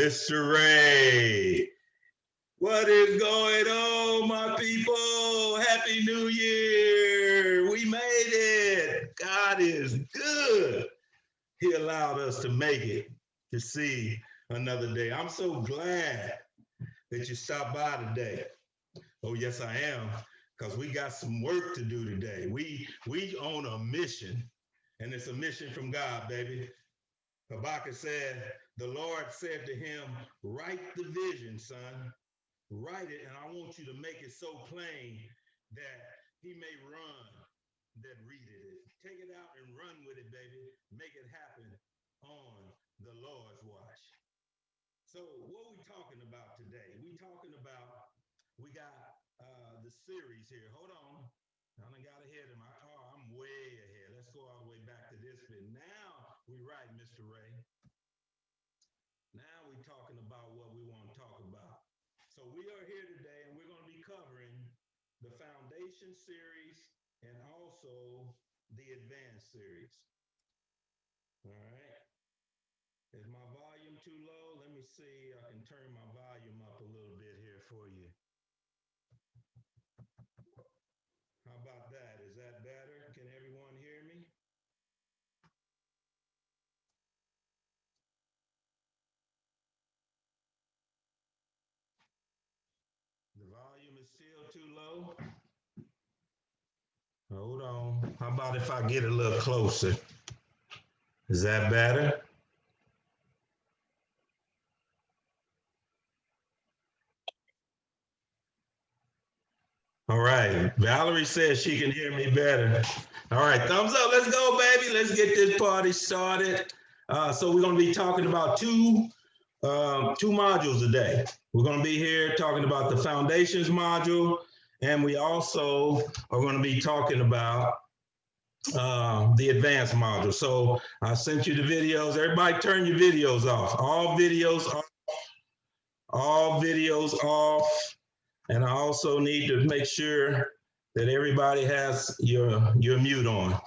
Mr. Ray. What is going on, my people? Happy New Year. We made it. God is good. He allowed us to make it, to see another day. I'm so glad that you stopped by today. Oh, yes, I am, because we got some work to do today. We own a mission, and it's a mission from God, baby. Habakkuk said, the Lord said to him, write the vision, son. Write it, and I want you to make it so plain that he may run that readeth it. Take it out and run with it, baby. Make it happen on the Lord's watch. So what are we talking about today? We got the series here. Hold on. I done got ahead of my car. I'm way ahead. Let's go all the way back to this bit. Now we right, Mr. Ray. Now we're talking about what we want to talk about. So we are here today, and we're going to be covering the Foundation series and also the Advanced series. All right. Is my volume too low? Let me see. I can turn my volume up a little bit here for you. How about that? Is that better? Can everyone hear me? The volume is still too low. Hold on. How about if I get a little closer? Is that better? All right. Valerie says she can hear me better. All right. Thumbs up. Let's go, baby. Let's get this party started. So we're going to be talking about two modules today. We're going to be here talking about the Foundations module, and we also are going to be talking about the Advanced module. So I sent you the videos. Everybody turn your videos off. All videos off. All videos off. And I also need to make sure that everybody has your mute on.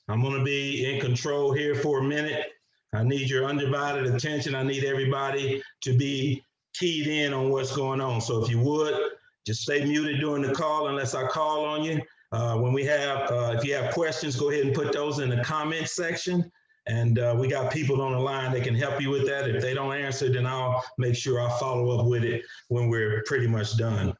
I'm going to be in control here for a minute. I need your undivided attention. I need everybody to be keyed in on what's going on. So if you would, just stay muted during the call unless I call on you. When we have, if you have questions, go ahead and put those in the comment section. And we got people on the line that can help you with that. If they don't answer, then I'll make sure I follow up with it when we're pretty much done.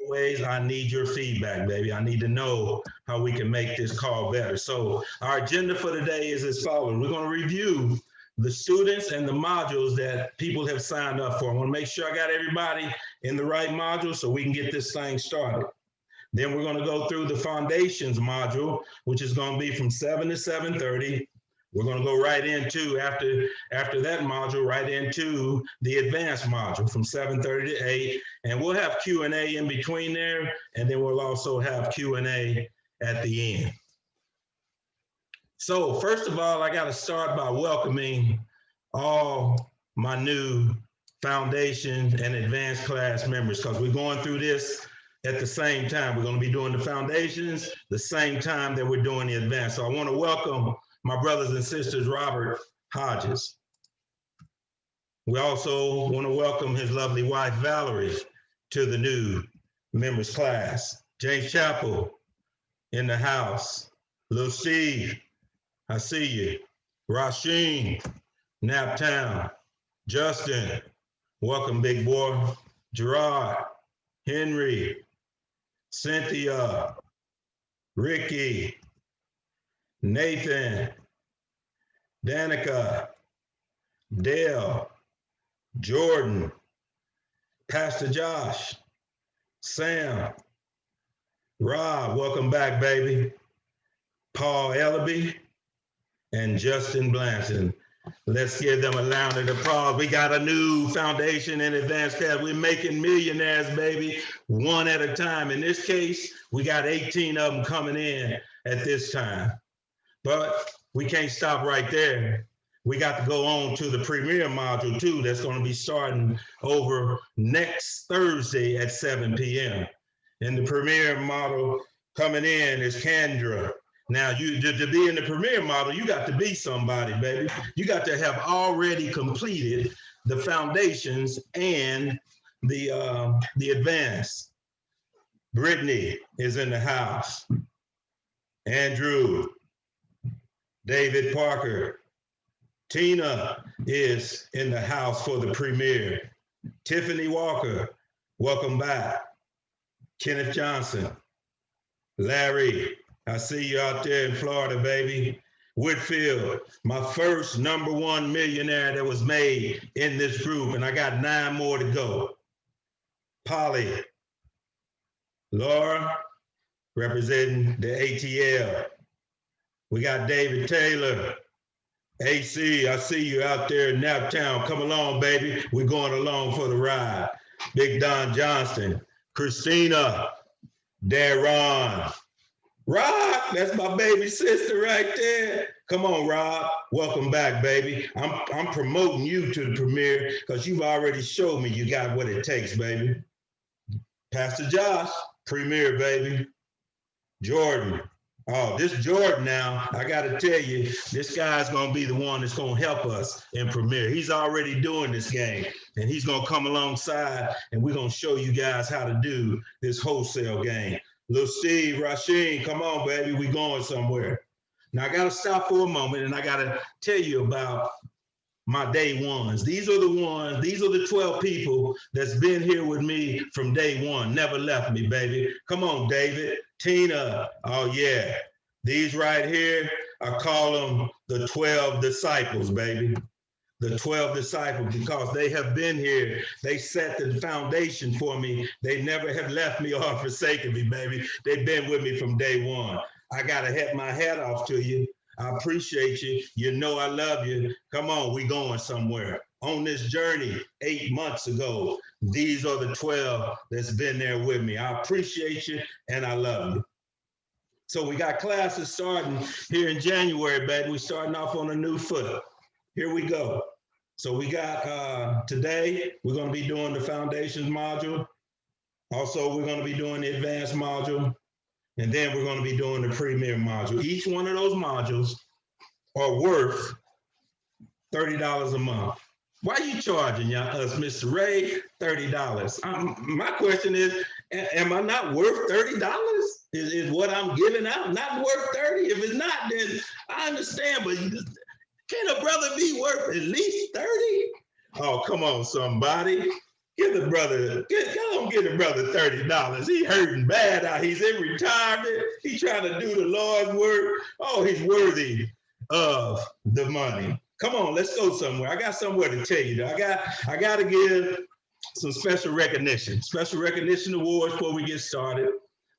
Always, I need your feedback, baby. I need to know how we can make this call better. So our agenda for today is as follows. We're going to review the students and the modules that people have signed up for. I want to make sure I got everybody in the right module so we can get this thing started. Then we're going to go through the Foundations module, which is going to be from 7 to 7:30. We're going to go right into, after that module, right into the Advanced module from 7:30 to 8. And we'll have Q&A in between there, and then we'll also have Q&A at the end. So first of all, I got to start by welcoming all my new Foundation and Advanced class members, because we're going through this at the same time. We're going to be doing the Foundations the same time that we're doing the Advanced. So I want to welcome my brothers and sisters, Robert Hodges. We also want to welcome his lovely wife, Valerie, to the new members class. James Chappell in the house. Lil Steve, I see you. Rasheen, Naptown. Justin, welcome, big boy. Gerard, Henry, Cynthia, Ricky, Nathan, Danica, Dale, Jordan, Pastor Josh, Sam, Rob, welcome back, baby. Paul Ellaby, and Justin Blanton. Let's give them a round of applause. We got a new Foundation and Advanced class. We're making millionaires, baby, one at a time. In this case, we got 18 of them coming in at this time. But we can't stop right there. We got to go on to the Premier module too. That's going to be starting over next Thursday at 7 p.m. And the Premier model coming in is Kendra. Now, to be in the Premier model, you got to be somebody, baby. You got to have already completed the foundations and the advanced. Brittany is in the house. Andrew, David Parker, Tina is in the house for the premiere. Tiffany Walker, welcome back. Kenneth Johnson, Larry, I see you out there in Florida, baby. Whitfield, my first #1 millionaire that was made in this group, and I got 9 more to go. Polly, Laura, representing the ATL. We got David Taylor. AC, I see you out there in Naptown. Come along, baby. We're going along for the ride. Big Don Johnston, Christina, Darron. Rob, that's my baby sister right there. Come on, Rob. Welcome back, baby. I'm promoting you to the premiere because you've already showed me you got what it takes, baby. Pastor Josh, premiere, baby. Jordan. Oh, this Jordan now, I got to tell you, this guy's going to be the one that's going to help us in premiere. He's already doing this game, and he's going to come alongside, and we're going to show you guys how to do this wholesale game. Little Steve, Rasheen, come on, baby. We going somewhere. Now, I got to stop for a moment, and I got to tell you about my day ones. These are the 12 people that's been here with me from day one, never left me, baby. Come on, David, Tina, oh yeah. These right here, I call them the 12 disciples, baby. The 12 disciples, because they have been here. They set the foundation for me. They never have left me or forsaken me, baby. They've been with me from day one. I gotta have my hat off to you. I appreciate you. You know I love you. Come on, we going somewhere. On this journey 8 months ago, these are the 12 that's been there with me. I appreciate you and I love you. So we got classes starting here in January, baby. We're starting off on a new foot. Here we go. So we got today, we're going to be doing the foundations module. Also, we're going to be doing the advanced module. And then we're going to be doing the premier module. Each one of those modules are worth $30 a month. Why are you charging us, Mr. Ray, $30? My question is, am I not worth $30? Is what I'm giving out not worth 30? If it's not, then I understand, but can a brother be worth at least 30? Oh, come on, somebody. Give the brother $30. He hurting bad out. He's in retirement. He's trying to do the Lord's work. Oh, he's worthy of the money. Come on, let's go somewhere. I got somewhere to tell you. I got to give some special recognition awards before we get started.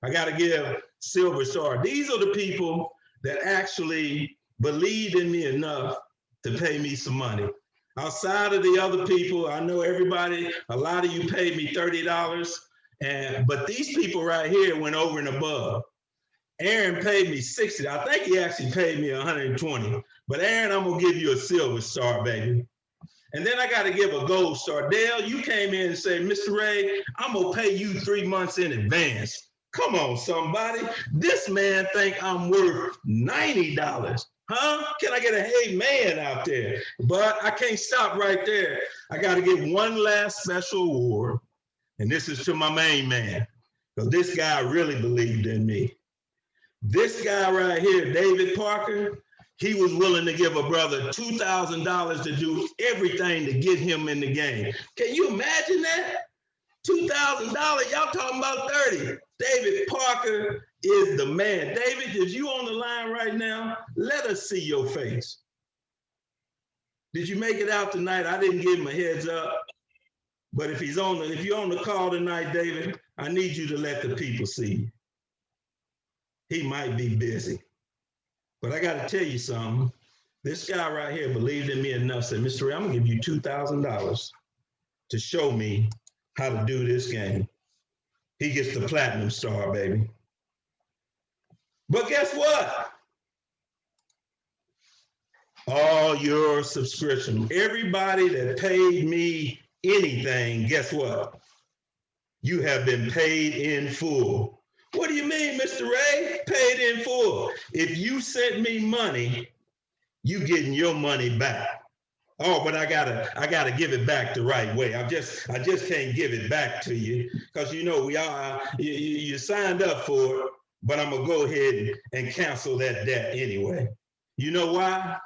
I got to give Silver Star. These are the people that actually believed in me enough to pay me some money. Outside of the other people, I know everybody, a lot of you paid me $30, but these people right here went over and above. Aaron paid me $60. I think he actually paid me $120. But Aaron, I'm gonna give you a Silver Star, baby. And then I gotta give a Gold Star. Dale, you came in and said, Mr. Ray, I'm gonna pay you 3 months in advance. Come on, somebody. This man think I'm worth $90. Huh? Can I get a hey man out there? But I can't stop right there. I got to give one last special award. And this is to my main man, because this guy really believed in me. This guy right here, David Parker, he was willing to give a brother $2,000 to do everything to get him in the game. Can you imagine that? $2,000, y'all talking about 30. David Parker is the man. David, if you on the line right now, let us see your face. Did you make it out tonight? I didn't give him a heads up. But if you're on the call tonight, David, I need you to let the people see you. He might be busy. But I got to tell you something. This guy right here believed in me enough, said, Mr. Ray, I'm going to give you $2,000 to show me how to do this game. He gets the platinum star, baby. But guess what? All your subscription, everybody that paid me anything, guess what? You have been paid in full. What do you mean, Mr. Ray? Paid in full. If you sent me money, you getting your money back. Oh, but I gotta give it back the right way. I just can't give it back to you because you know you signed up for it, but I'm gonna go ahead and cancel that debt anyway. You know why?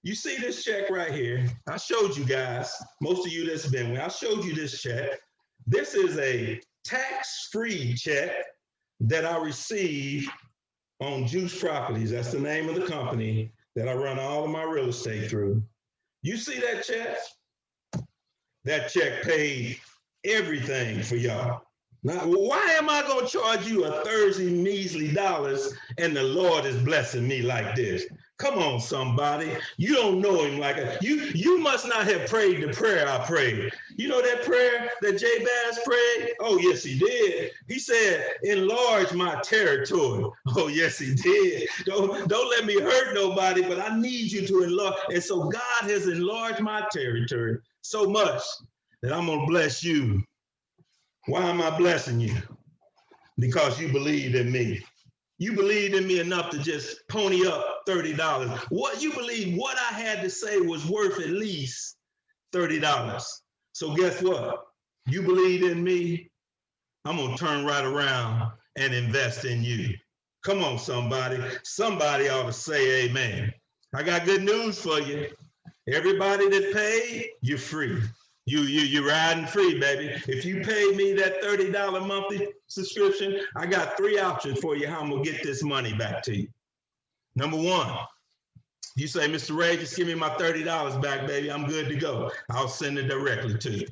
You see this check right here? I showed you guys, most of you that's been with, I showed you this check. This is a tax-free check that I received on Juice Properties. That's the name of the company that I run all of my real estate through. You see that check? That check paid everything for y'all. Now, why am I going to charge you a Thursday measly dollars and the Lord is blessing me like this? Come on, somebody. You don't know him like that. You must not have prayed the prayer I prayed. You know that prayer that Jabez prayed? Oh, yes, he did. He said, enlarge my territory. Oh, yes, he did. Don't let me hurt nobody, but I need you to enlarge. And so God has enlarged my territory so much that I'm going to bless you. Why am I blessing you? Because you believed in me. You believed in me enough to just pony up $30. What you believe what I had to say was worth at least $30. So guess what? You believed in me. I'm going to turn right around and invest in you. Come on, somebody. Somebody ought to say amen. I got good news for you. Everybody that paid, you're free. You're riding free, baby. If you pay me that $30 monthly subscription, I got 3 options for you how I'm gonna get this money back to you. Number one, you say, Mr. Ray, just give me my $30 back, baby. I'm good to go. I'll send it directly to you.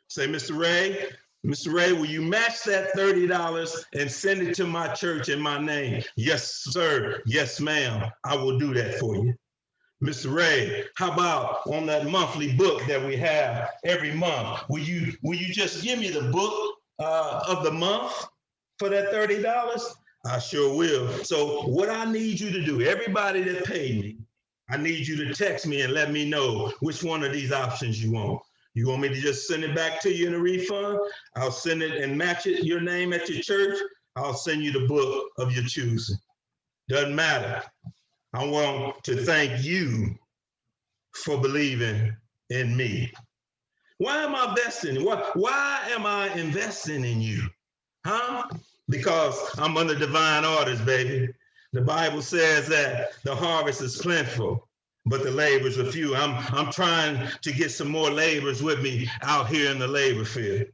Say, Mr. Ray, will you match that $30 and send it to my church in my name? Yes, sir. Yes, ma'am. I will do that for you. Mr. Ray, how about on that monthly book that we have every month? Will you just give me the book of the month for that $30? I sure will. So what I need you to do, everybody that paid me, I need you to text me and let me know which one of these options you want. You want me to just send it back to you in a refund? I'll send it and match it, your name at your church. I'll send you the book of your choosing. Doesn't matter. I want to thank you for believing in me. Why am I investing? Why am I investing in you? Huh? Because I'm under divine orders, baby. The Bible says that the harvest is plentiful, but the laborers are few. I'm trying to get some more laborers with me out here in the labor field.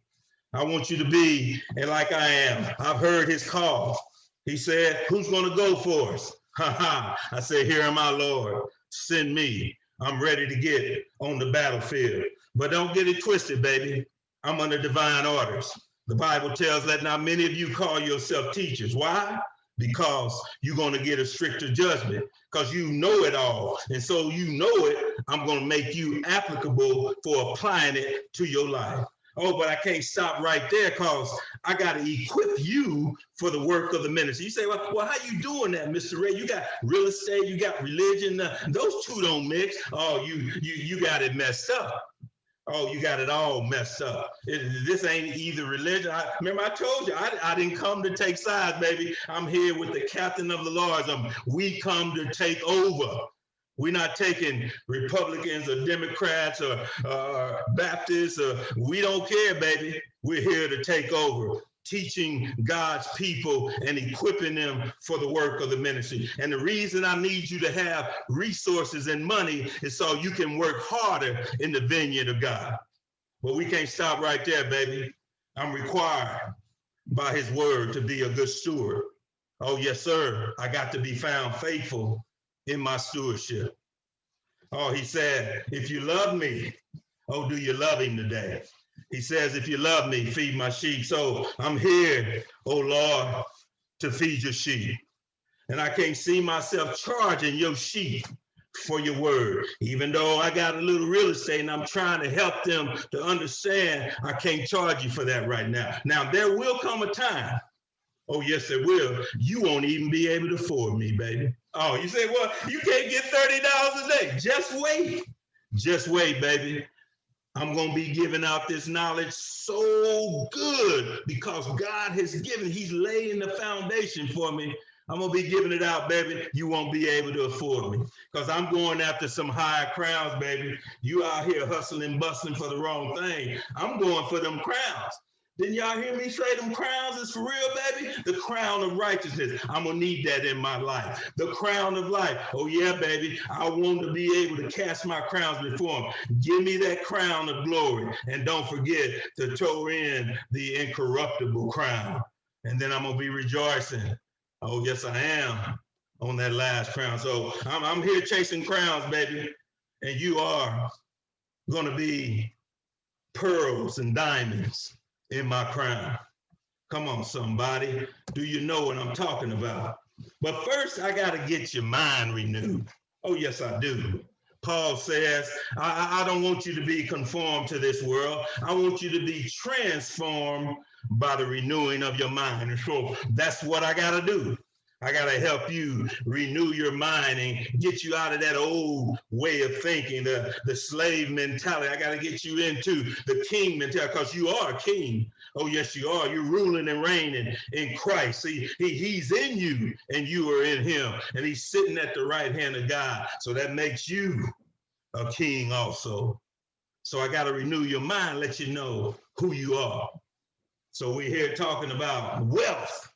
I want you to be, and like I am, I've heard his call. He said, who's going to go for us? I said, here am I, Lord. Send me. I'm ready to get on the battlefield. But don't get it twisted, baby. I'm under divine orders. The Bible tells that not many of you call yourself teachers. Why? Because you're going to get a stricter judgment because you know it all. And so you know it, I'm going to make you applicable for applying it to your life. Oh, but I can't stop right there because I got to equip you for the work of the ministry. You say, well, how you doing that, Mr. Ray? You got real estate, you got religion. Those two don't mix. Oh, you got it messed up. Oh, you got it all messed up. This ain't either religion. Remember, I told you, I didn't come to take sides, baby. I'm here with the captain of the Lords. We come to take over. We're not taking Republicans or Democrats or Baptists. We don't care, baby. We're here to take over, teaching God's people and equipping them for the work of the ministry. And the reason I need you to have resources and money is so you can work harder in the vineyard of God. But we can't stop right there, baby. I'm required by his word to be a good steward. Oh, yes, sir. I got to be found faithful in my stewardship. Oh, he said, if you love me, oh, do you love him today? He says, if you love me, feed my sheep. So I'm here, oh Lord, to feed your sheep. And I can't see myself charging your sheep for your word. Even though I got a little real estate and I'm trying to help them to understand, I can't charge you for that right now. Now, there will come a time. Oh, yes, it will. You won't even be able to afford me, baby. Oh, you say, well, you can't get $30 a day. Just wait. Just wait, baby. I'm going to be giving out this knowledge so good because God has given, he's laying the foundation for me I'm going to be giving it out, baby. You won't be able to afford me because I'm going after some higher crowns, baby. You out here hustling, bustling for the wrong thing. I'm going for them crowns. Didn't y'all hear me say them crowns is for real, baby? The crown of righteousness. I'm going to need that in my life. The crown of life. Oh, yeah, baby. I want to be able to cast my crowns before him. Give me that crown of glory. And don't forget to throw in the incorruptible crown. And then I'm going to be rejoicing. Oh, yes, I am on that last crown. So I'm here chasing crowns, baby. And you are going to be pearls and diamonds in my crown. Come on, somebody. Do you know what I'm talking about? But first, I got to get your mind renewed. Oh, yes, I do. Paul says, I don't want you to be conformed to this world. I want you to be transformed by the renewing of your mind. And so that's what I got to do. I got to help you renew your mind and get you out of that old way of thinking, the slave mentality. I got to get you into the king mentality because you are a king. Oh, yes, you are. You're ruling and reigning in Christ. See, he's in you and you are in him. And he's sitting at the right hand of God. So that makes you a king also. So I got to renew your mind, let you know who you are. So we're here talking about wealth.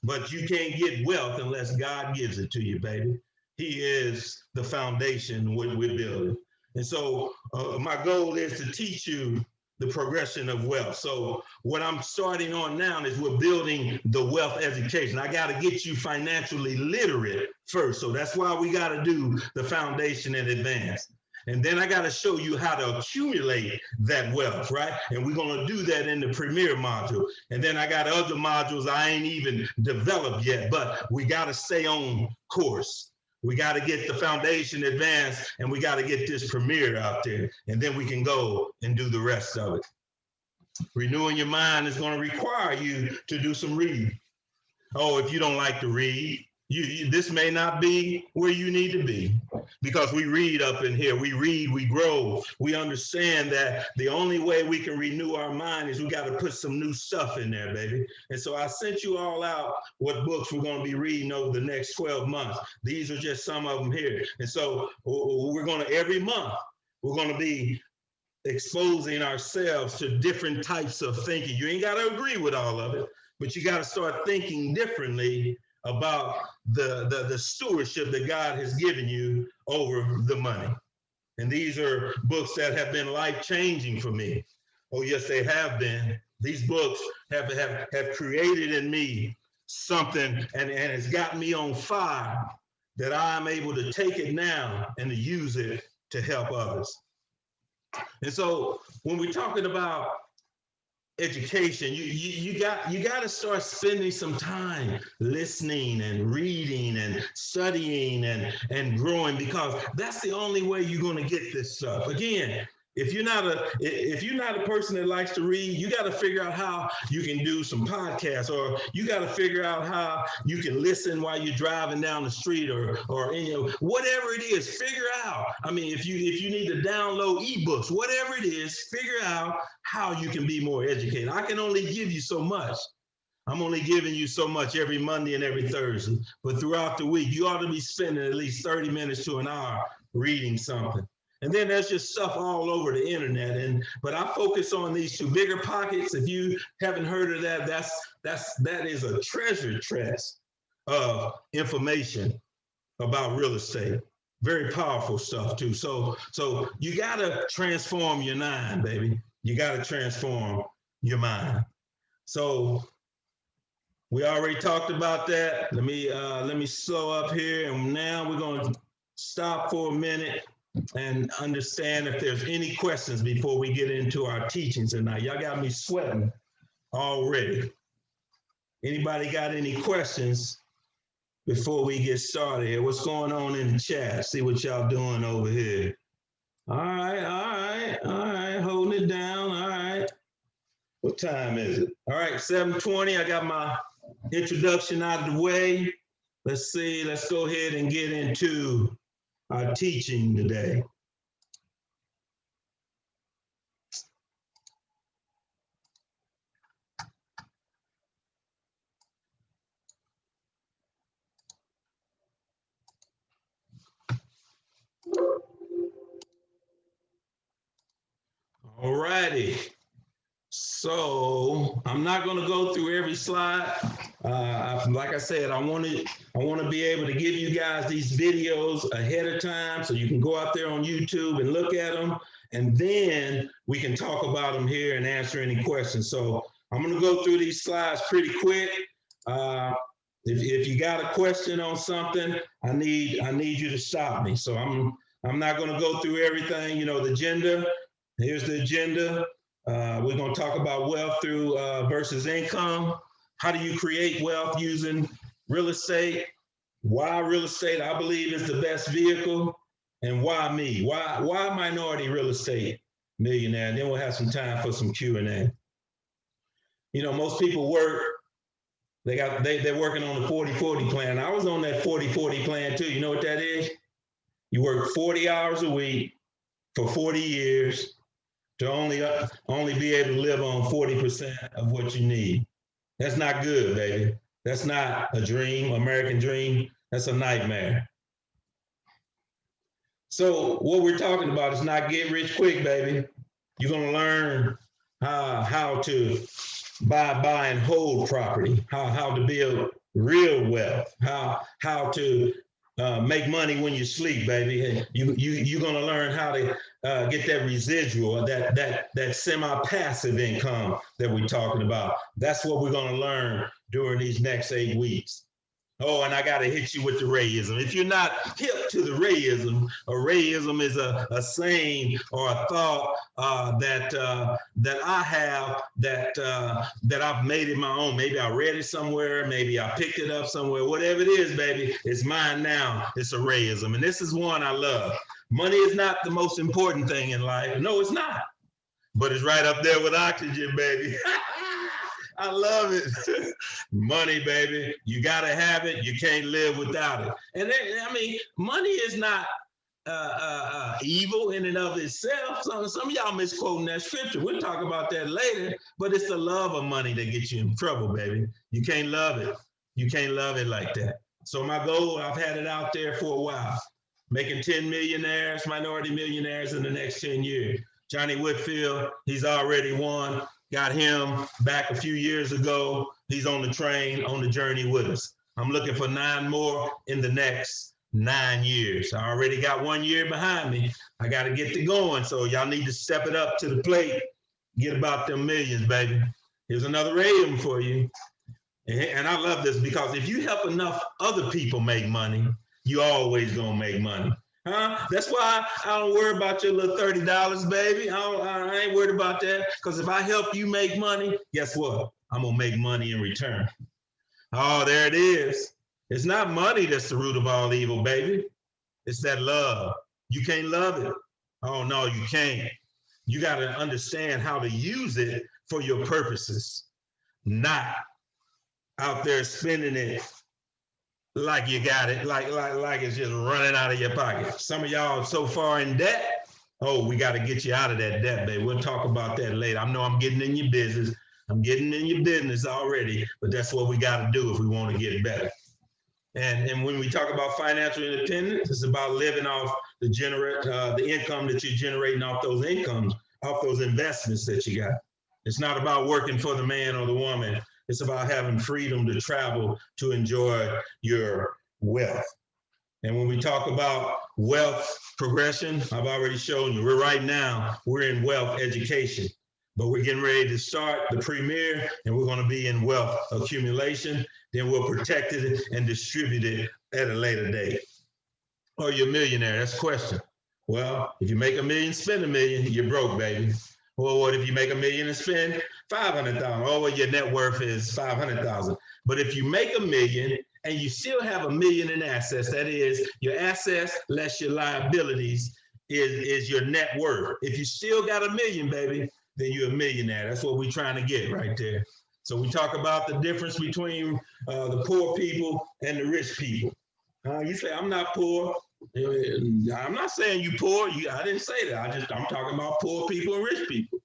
But you can't get wealth unless God gives it to you, baby. He is the foundation we're building. And so my goal is to teach you the progression of wealth. So what I'm starting on now is we're building the wealth education. I got to get you financially literate first. So that's why we got to do the foundation in advance. And then I got to show you how to accumulate that wealth, right? And we're going to do that in the premier module. And then I got other modules I ain't even developed yet, but we got to stay on course. We got to get the foundation advanced and we got to get this premier out there. And then we can go and do the rest of it. Renewing your mind is going to require you to do some reading. Oh, if you don't like to read, this may not be where you need to be because we read up in here. We read, we grow. We understand that the only way we can renew our mind is we got to put some new stuff in there, baby. And so I sent you all out what books we're going to be reading over the next 12 months. These are just some of them here. And so we're going to, every month, we're going to be exposing ourselves to different types of thinking. You ain't got to agree with all of it, but you got to start thinking differently about the stewardship that God has given you over the money. And these are books that have been life-changing for me. Oh, yes, they have been. These books have created in me something and it's got me on fire that I'm able to take it now and to use it to help others. And so when we're talking about education, you got to start spending some time listening and reading and studying and growing because that's the only way you're going to get this stuff. Again, if you're not a person that likes to read, you got to figure out how you can do some podcasts, or you got to figure out how you can listen while you're driving down the street, or whatever it is. Figure out. I mean, if you need to download ebooks, whatever it is, figure out how you can be more educated. I can only give you so much. I'm only giving you so much every Monday and every Thursday, but throughout the week, you ought to be spending at least 30 minutes to an hour reading something. And then there's just stuff all over the internet. But I focus on these two bigger pockets. If you haven't heard of that, that is a treasure chest of information about real estate. Very powerful stuff too. So you gotta transform your mind, baby. You gotta transform your mind. So we already talked about that. Let me slow up here, and now we're gonna stop for a minute and understand if there's any questions before we get into our teachings tonight. Y'all got me sweating already. Anybody got any questions before we get started here? What's going on in the chat? See what y'all doing over here. All right, holding it down. All right. What time is it? All right, 7:20. I got my introduction out of the way. Let's see, let's go ahead and get into our teaching today. righty. So I'm not going to go through every slide. Like I said, I want to be able to give you guys these videos ahead of time so you can go out there on YouTube and look at them, and then we can talk about them here and answer any questions. So I'm going to go through these slides pretty quick. If you got a question on something, I need you to stop me. So I'm not going to go through everything. You know, the agenda. Here's the agenda. We're going to talk about wealth through versus income. How do you create wealth using real estate? Why real estate, I believe, is the best vehicle, and why me? Why minority real estate millionaire? And then we'll have some time for some Q&A. You know, most people work. They're working on the 40-40 plan. I was on that 40-40 plan too. You know what that is? You work 40 hours a week for 40 years to only be able to live on 40% of what you need. That's not good, baby. That's not a dream, American dream. That's a nightmare. So what we're talking about is not get rich quick, baby. You're gonna learn how to buy and hold property, how to build real wealth, how to make money when you sleep, baby. You're gonna learn how to get that residual, that semi-passive income that we're talking about. That's what we're gonna learn during these next 8 weeks. Oh, and I got to hit you with the Rayism. If you're not hip to the Rayism, a Rayism is a saying or a thought that I have that I've made it my own. Maybe I read it somewhere. Maybe I picked it up somewhere. Whatever it is, baby, it's mine now. It's a Rayism, and this is one I love. Money is not the most important thing in life. No, it's not. But it's right up there with oxygen, baby. I love it. Money, baby. You got to have it. You can't live without it. And then, I mean, money is not evil in and of itself. Some of y'all misquoting that scripture. We'll talk about that later. But it's the love of money that gets you in trouble, baby. You can't love it. You can't love it like that. So my goal, I've had it out there for a while, making 10 millionaires, minority millionaires in the next 10 years. Johnny Whitfield, he's already won. Got him back a few years ago. He's on the train, on the journey with us. I'm looking for 9 more in the next 9 years. I already got 1 year behind me. I got to get to going. So y'all need to step it up to the plate. Get about them millions, baby. Here's another rating for you. And I love this because if you help enough other people make money, you always gonna make money. Huh? That's why I don't worry about your little $30, baby. I ain't worried about that. Because if I help you make money, guess what? I'm going to make money in return. Oh, there it is. It's not money that's the root of all evil, baby. It's that love. You can't love it. Oh, no, you can't. You got to understand how to use it for your purposes, not out there spending it like you got it, like it's just running out of your pocket. Some of y'all are so far in debt. Oh, we got to get you out of that debt, baby. We'll talk about that later. I know I'm getting in your business. I'm getting in your business already, but that's what we got to do if we want to get better. And when we talk about financial independence, it's about living off the income that you're generating off those incomes, off those investments that you got. It's not about working for the man or the woman. It's about having freedom to travel to enjoy your wealth. And when we talk about wealth progression, I've already shown you, we're in wealth education, but we're getting ready to start the premier, and we're going to be in wealth accumulation. Then we'll protect it and distribute it at a later date. Are you a millionaire? That's the question. Well, if you make $1 million, spend $1 million, you're broke, baby. Well, what if you make $1 million and spend 500,000? Oh, well, your net worth is 500,000. But if you make $1 million and you still have $1 million in assets, that is your assets less your liabilities is your net worth. If you still got $1 million, baby, then you're a millionaire. That's what we're trying to get right there. So we talk about the difference between the poor people and the rich people. You say, I'm not poor. I'm not saying you poor. I didn't say that. I'm talking about poor people and rich people.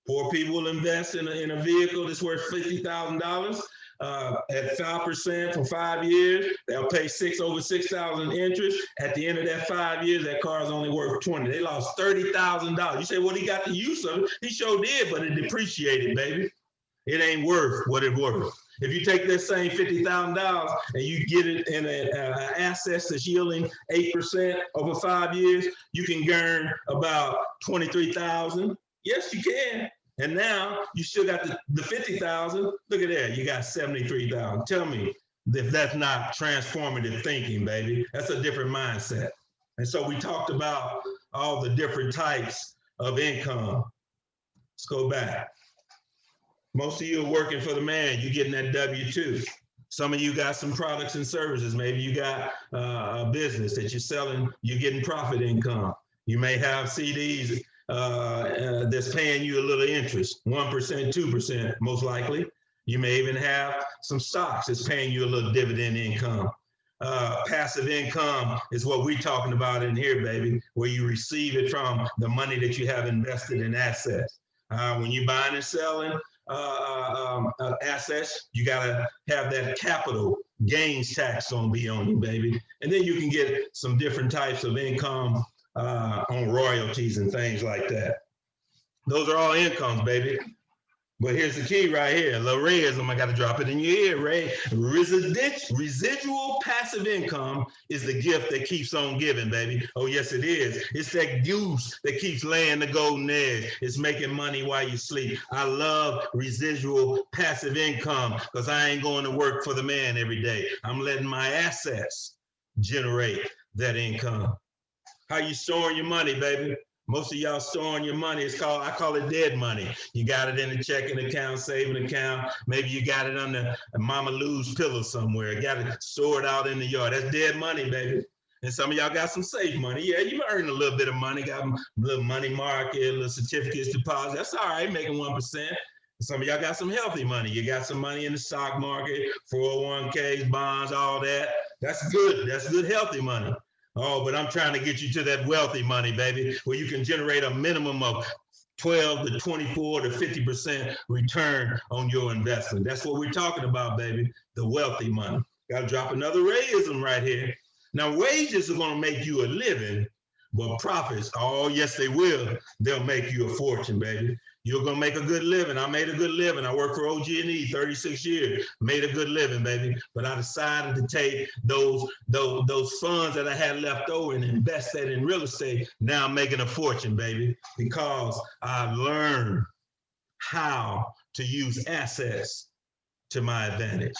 Poor people will invest in a vehicle that's worth $50,000. at 5% for 5 years. They'll pay over 6,000 interest. At the end of that 5 years, that car is only worth 20. They lost $30,000. You say, well, he got the use of it. He sure did, but it depreciated, baby. It ain't worth what it's worth. If you take that same $50,000 and you get it in an asset that's yielding 8% over 5 years, you can earn about 23,000. Yes, you can. And now you still got the 50,000. Look at that, you got 73,000. Tell me if that's not transformative thinking, baby. That's a different mindset. And so we talked about all the different types of income. Let's go back. Most of you are working for the man. You're getting that W-2. Some of you got some products and services. Maybe you got a business that you're selling. You're getting profit income. You may have CDs that's paying you a little interest, 1%, 2%, most likely. You may even have some stocks that's paying you a little dividend income. Passive income is what we're talking about in here, baby, where you receive it from the money that you have invested in assets. When you're buying and selling assets, you gotta have that capital gains tax on you, baby. And then you can get some different types of income on royalties and things like that. Those are all incomes, baby. But here's the key right here. Larism, I got to drop it in your ear, Ray. Residual passive income is the gift that keeps on giving, baby. Oh, yes, it is. It's that goose that keeps laying the golden egg. It's making money while you sleep. I love residual passive income because I ain't going to work for the man every day. I'm letting my assets generate that income. How you storing your money, baby? Most of y'all storing your money. I call it dead money. You got it in a checking account, saving account. Maybe you got it under Mama Lou's pillow somewhere. Got it stored out in the yard. That's dead money, baby. And some of y'all got some safe money. Yeah, you earned a little bit of money. Got a little money market, little certificates deposit. That's all right, making 1%. Some of y'all got some healthy money. You got some money in the stock market, 401ks, bonds, all that. That's good. That's good, healthy money. Oh, but I'm trying to get you to that wealthy money, baby, where you can generate a minimum of 12 to 24 to 50% return on your investment. That's what we're talking about, baby, the wealthy money. Got to drop another raism right here. Now, wages are going to make you a living, but profits, oh, yes, they will. They'll make you a fortune, baby. You're going to make a good living. I made a good living. I worked for OG&E 36 years, made a good living, baby. But I decided to take those funds that I had left over and invest that in real estate. Now I'm making a fortune, baby, because I learned how to use assets to my advantage.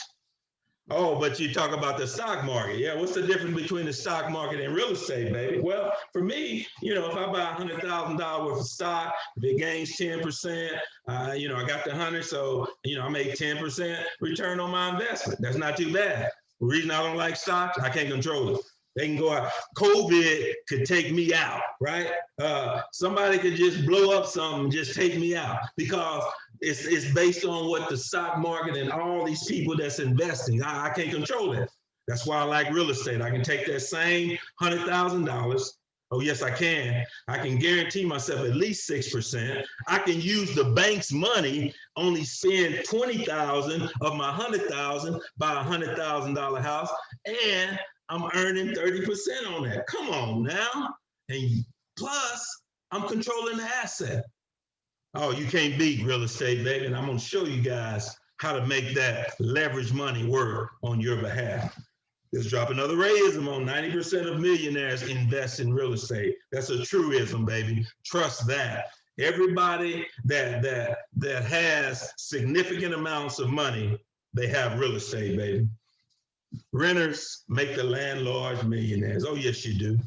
Oh, but you talk about the stock market. Yeah, what's the difference between the stock market and real estate, baby? Well, for me, if I buy $100,000 worth of stock, if it gains 10%, I got the 100, so, I make 10% return on my investment. That's not too bad. The reason I don't like stocks, I can't control it. They can go out. COVID could take me out, right? Somebody could just blow up something, just take me out because it's based on what the stock market and all these people that's investing. I can't control that. That's why I like real estate. I can take that same $100,000. Oh, yes, I can. I can guarantee myself at least 6%. I can use the bank's money, only spend $20,000 of my $100,000, buy a $100,000 house, and I'm earning 30% on that. Come on now. And plus, I'm controlling the asset. Oh, you can't beat real estate, baby. And I'm going to show you guys how to make that leverage money work on your behalf. Let's drop another raism on 90% of millionaires invest in real estate. That's a truism, baby. Trust that. Everybody that has significant amounts of money, they have real estate, baby. Renters make the landlords millionaires. Oh, yes, you do.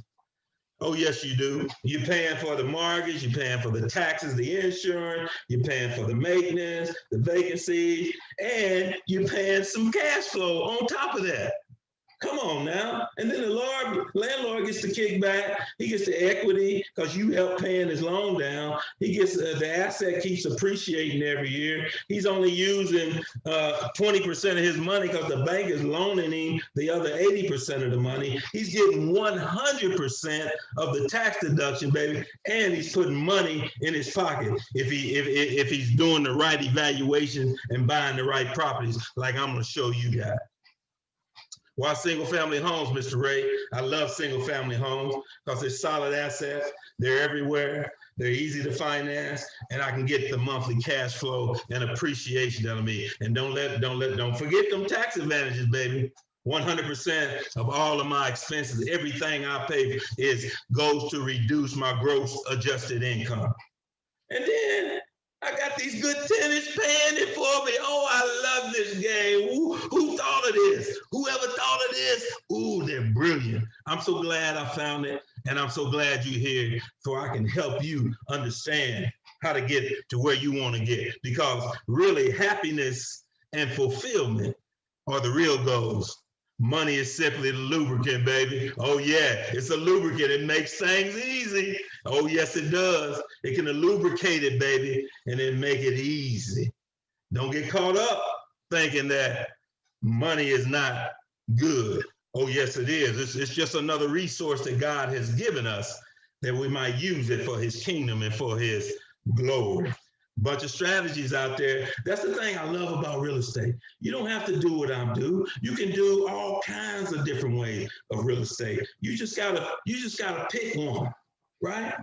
Oh, yes, you do. You're paying for the mortgage, you're paying for the taxes, the insurance, you're paying for the maintenance, the vacancies, and you're paying some cash flow on top of that. Come on now. And then the landlord gets the kickback. He gets the equity because you help paying his loan down. He gets the asset keeps appreciating every year. He's only using 20% of his money because the bank is loaning him the other 80% of the money. He's getting 100% of the tax deduction, baby, and he's putting money in his pocket if he's doing the right evaluation and buying the right properties, like I'm going to show you guys. Why single family homes, Mr. Ray? I love single family homes because they're solid assets. They're everywhere. They're easy to finance, and I can get the monthly cash flow and appreciation out of me. And don't forget them tax advantages, baby. 100% of all of my expenses, everything I pay goes to reduce my gross adjusted income. And then I got these good tenants paying it for me. Oh, I love this game. Who thought of this? Whoever thought of this? Ooh, they're brilliant. I'm so glad I found it, and I'm so glad you're here so I can help you understand how to get to where you want to get. Because really, happiness and fulfillment are the real goals. Money is simply the lubricant, baby. Oh yeah, it's a lubricant. It makes things easy. Oh yes, it does. It can lubricate it, baby, and then make it easy. Don't get caught up thinking that money is not good. Oh yes, it is. It's just another resource that God has given us that we might use it for his kingdom and for his glory. Bunch of strategies out there. That's the thing I love about real estate. You don't have to do what I do. You can do all kinds of different ways of real estate. You just gotta pick one, right?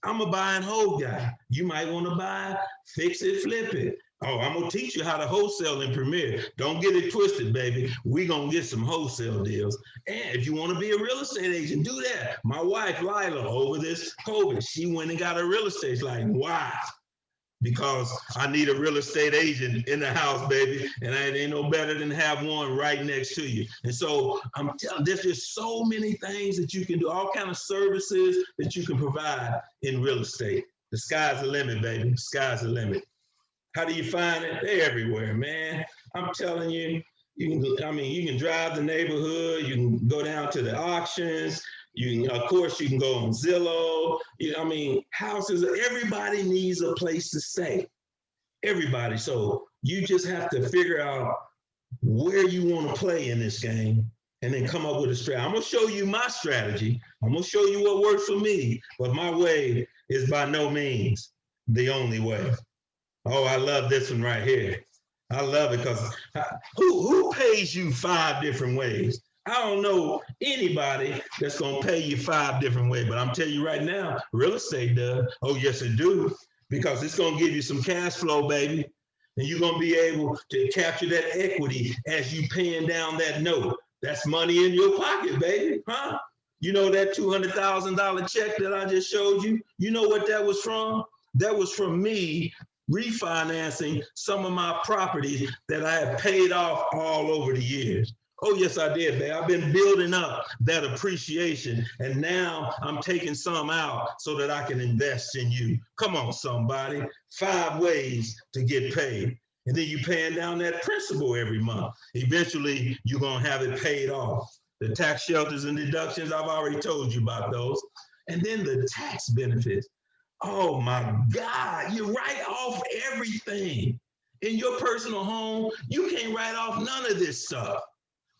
I'm a buy and hold guy. You might want to buy, fix it, flip it. Oh, I'm gonna teach you how to wholesale in Premier. Don't get it twisted, baby. We're gonna get some wholesale deals. And if you want to be a real estate agent, do that. My wife, Lila, over this COVID, she went and got a real estate license. Why? Because I need a real estate agent in the house, baby, and it ain't no better than have one right next to you. And so I'm telling, there's just so many things that you can do, all kind of services that you can provide in real estate. The sky's the limit, baby. The sky's the limit. How do you find it? They're everywhere, man. I'm telling you, you can drive the neighborhood, you can go down to the auctions. Of course, you can go on Zillow. Houses, everybody needs a place to stay. Everybody. So you just have to figure out where you want to play in this game and then come up with a strategy. I'm going to show you my strategy. I'm going to show you what works for me. But my way is by no means the only way. Oh, I love this one right here. I love it because who pays you 5 different ways? I don't know anybody that's going to pay you 5 different ways, but I'm telling you right now, real estate does. Oh, yes, it do, because it's going to give you some cash flow, baby, and you're going to be able to capture that equity as you paying down that note. That's money in your pocket, baby, huh? You know that $200,000 check that I just showed you? You know what that was from? That was from me refinancing some of my properties that I had paid off all over the years. Oh, yes, I did, babe. I've been building up that appreciation, and now I'm taking some out so that I can invest in you. Come on, somebody. 5 ways to get paid. And then you're paying down that principal every month. Eventually, you're going to have it paid off. The tax shelters and deductions, I've already told you about those. And then the tax benefits. Oh, my God. You write off everything. In your personal home, you can't write off none of this stuff.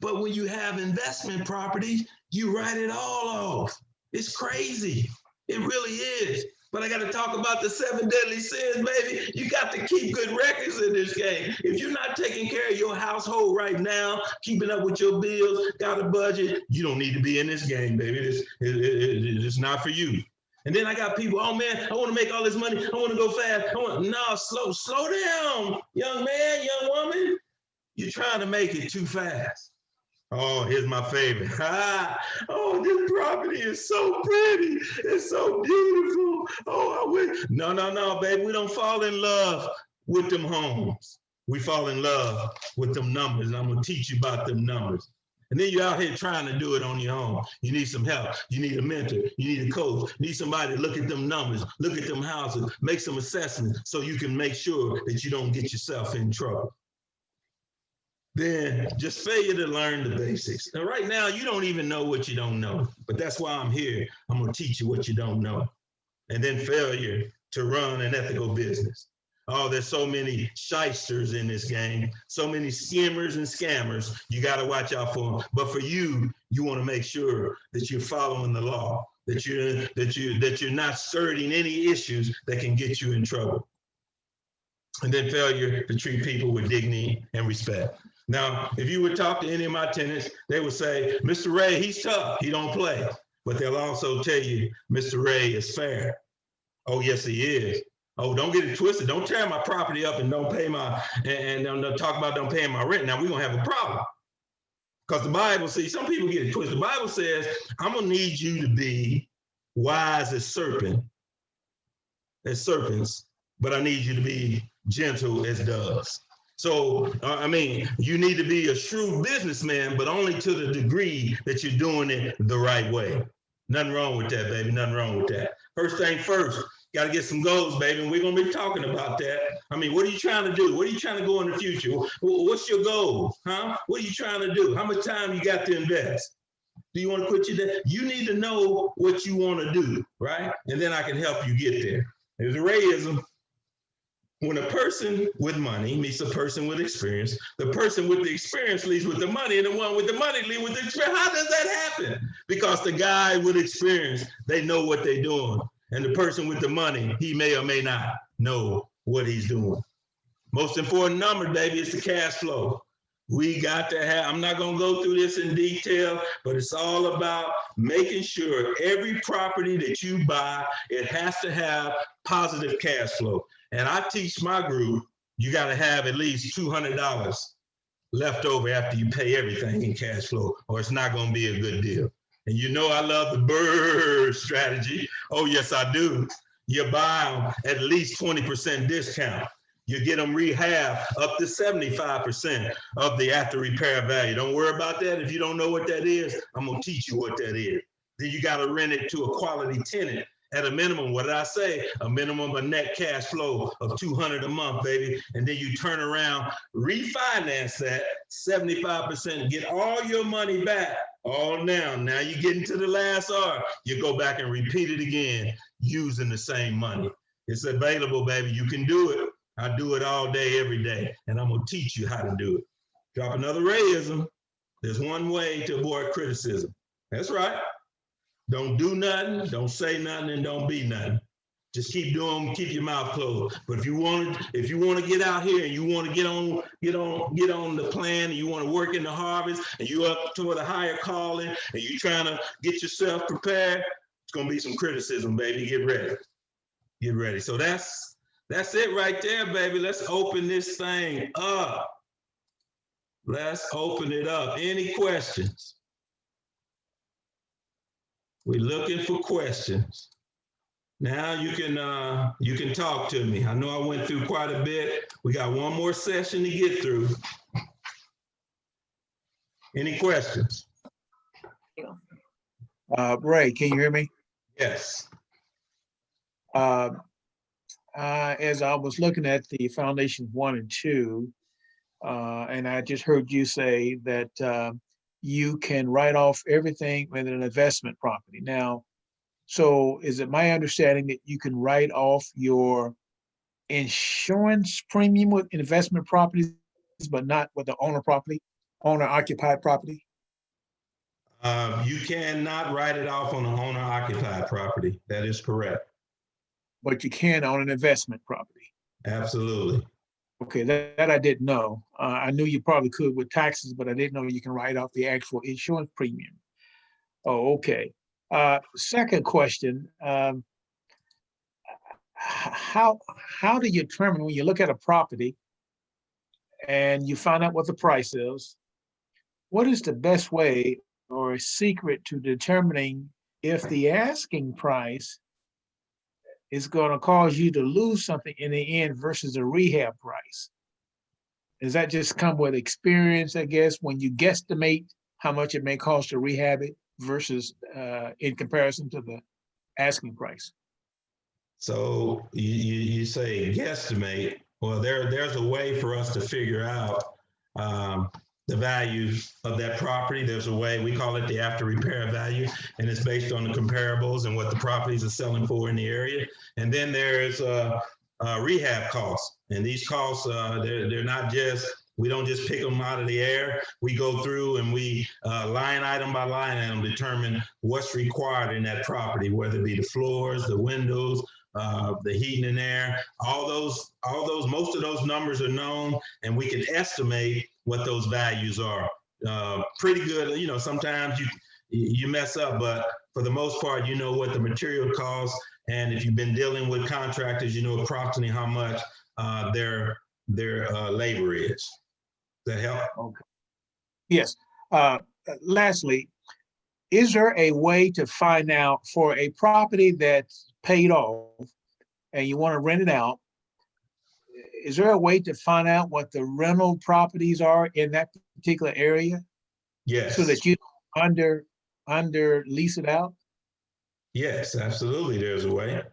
But when you have investment properties, you write it all off. It's crazy. It really is. But I got to talk about the 7 deadly sins, baby. You got to keep good records in this game. If you're not taking care of your household right now, keeping up with your bills, got a budget, you don't need to be in this game, baby. It's not for you. And then I got people, oh man, I want to make all this money. I want to go fast. No, slow down, young man, young woman. You're trying to make it too fast. Oh, here's my favorite. Oh, this property is so pretty. It's so beautiful. Oh, I wish. No, baby. We don't fall in love with them homes. We fall in love with them numbers. And I'm going to teach you about them numbers. And then you're out here trying to do it on your own. You need some help. You need a mentor. You need a coach. You need somebody to look at them numbers, look at them houses, make some assessments so you can make sure that you don't get yourself in trouble. then just failure to learn the basics. And right now, you don't even know what you don't know, but that's why I'm here. I'm gonna teach you what you don't know. And then failure to run an ethical business. Oh, there's so many shysters in this game, so many skimmers and scammers. You got to watch out for them. But for you, you want to make sure that you're following the law, that you're not skirting any issues that can get you in trouble. And then failure to treat people with dignity and respect. Now, if you would talk to any of my tenants, they would say, Mr. Ray, he's tough, he don't play. But they'll also tell you, Mr. Ray is fair. Oh, yes, he is. Oh, don't get it twisted. Don't tear my property up and don't pay my, and don't talk about don't paying my rent. Now we're gonna have a problem. Because the Bible says, some people get it twisted. The Bible says, I'm gonna need you to be wise as serpents, but I need you to be gentle as doves. So, I mean, you need to be a shrewd businessman, but only to the degree that you're doing it the right way. Nothing wrong with that, baby. Nothing wrong with that. First thing first, got to get some goals, baby. And we're going to be talking about that. I mean, what are you trying to do? What are you trying to go in the future? What's your goal? Huh? What are you trying to do? How much time you got to invest? Do you want to quit your day? You need to know what you want to do, right? And then I can help you get there. There's a Rayism. When a person with money meets a person with experience, the person with the experience leads with the money, and the one with the money leads with the experience. How does that happen? Because the guy with experience, they know what they're doing. And the person with the money, he may or may not know what he's doing. Most important number, baby, is the cash flow. We got to have, I'm not going to go through this in detail, but it's all about making sure every property that you buy, it has to have positive cash flow. And I teach my group, you got to have at least $200 left over after you pay everything in cash flow, or it's not going to be a good deal. And you know I love the BRRRR strategy. Oh, yes, I do. You buy them at least 20% discount. You get them rehab up to 75% of the after repair value. Don't worry about that. If you don't know what that is, I'm going to teach you what that is. Then you got to rent it to a quality tenant at a minimum. What did I say? A minimum of net cash flow of $200 a month, baby. And then you turn around, refinance that 75%, get all your money back. All now you're getting to the last R. You go back and repeat it again using the same money. It's available, baby. You can do it. I do it all day, every day, and I'm gonna teach you how to do it. Drop another Rayism. There's one way to avoid criticism. That's right. Don't do nothing, don't say nothing, and don't be nothing. Just keep doing, keep your mouth closed. But if you want to get out here and you want to get on the plan, and you want to work in the harvest, and you up toward a higher calling, and you're trying to get yourself prepared, it's gonna be some criticism, baby. Get ready. Get ready. So that's it right there, baby. Let's open this thing up. Let's open it up. Any questions? We're looking for questions. Now you can talk to me. I know I went through quite a bit. We got one more session to get through. Any questions? Ray, can you hear me? Yes. As I was looking at the Foundations 1 and 2, and I just heard you say that you can write off everything with an investment property. Now, so is it my understanding that you can write off your insurance premium with investment properties, but not with the owner-occupied property? You cannot write it off on an owner-occupied property. That is correct. But you can on an investment property. Absolutely. Okay, that I didn't know. I knew you probably could with taxes, but I didn't know you can write off the actual insurance premium. Oh, okay. Second question, how do you determine when you look at a property and you find out what the price is, what is the best way or a secret to determining if the asking price is going to cause you to lose something in the end versus a rehab price? Does that just come with experience, I guess, when you guesstimate how much it may cost to rehab it versus in comparison to the asking price? So you say guesstimate. Well, there's a way for us to figure out the value of that property. There's a way, we call it the after repair value, and it's based on the comparables and what the properties are selling for in the area. And then there's rehab costs. And these costs, they're not just, we don't just pick them out of the air. We go through and we line item by line item determine what's required in that property, whether it be the floors, the windows, the heating and air, all those, most of those numbers are known, and we can estimate what those values are. Pretty good, you know, sometimes you mess up, but for the most part, you know what the material costs, and if you've been dealing with contractors, you know approximately how much their labor is. Does that help? Okay. Yes. Lastly, is there a way to find out for a property that's paid off and you want to rent it out? Is there a way to find out what the rental properties are in that particular area? Yes. So that you under lease it out? Yes, absolutely. There's a way.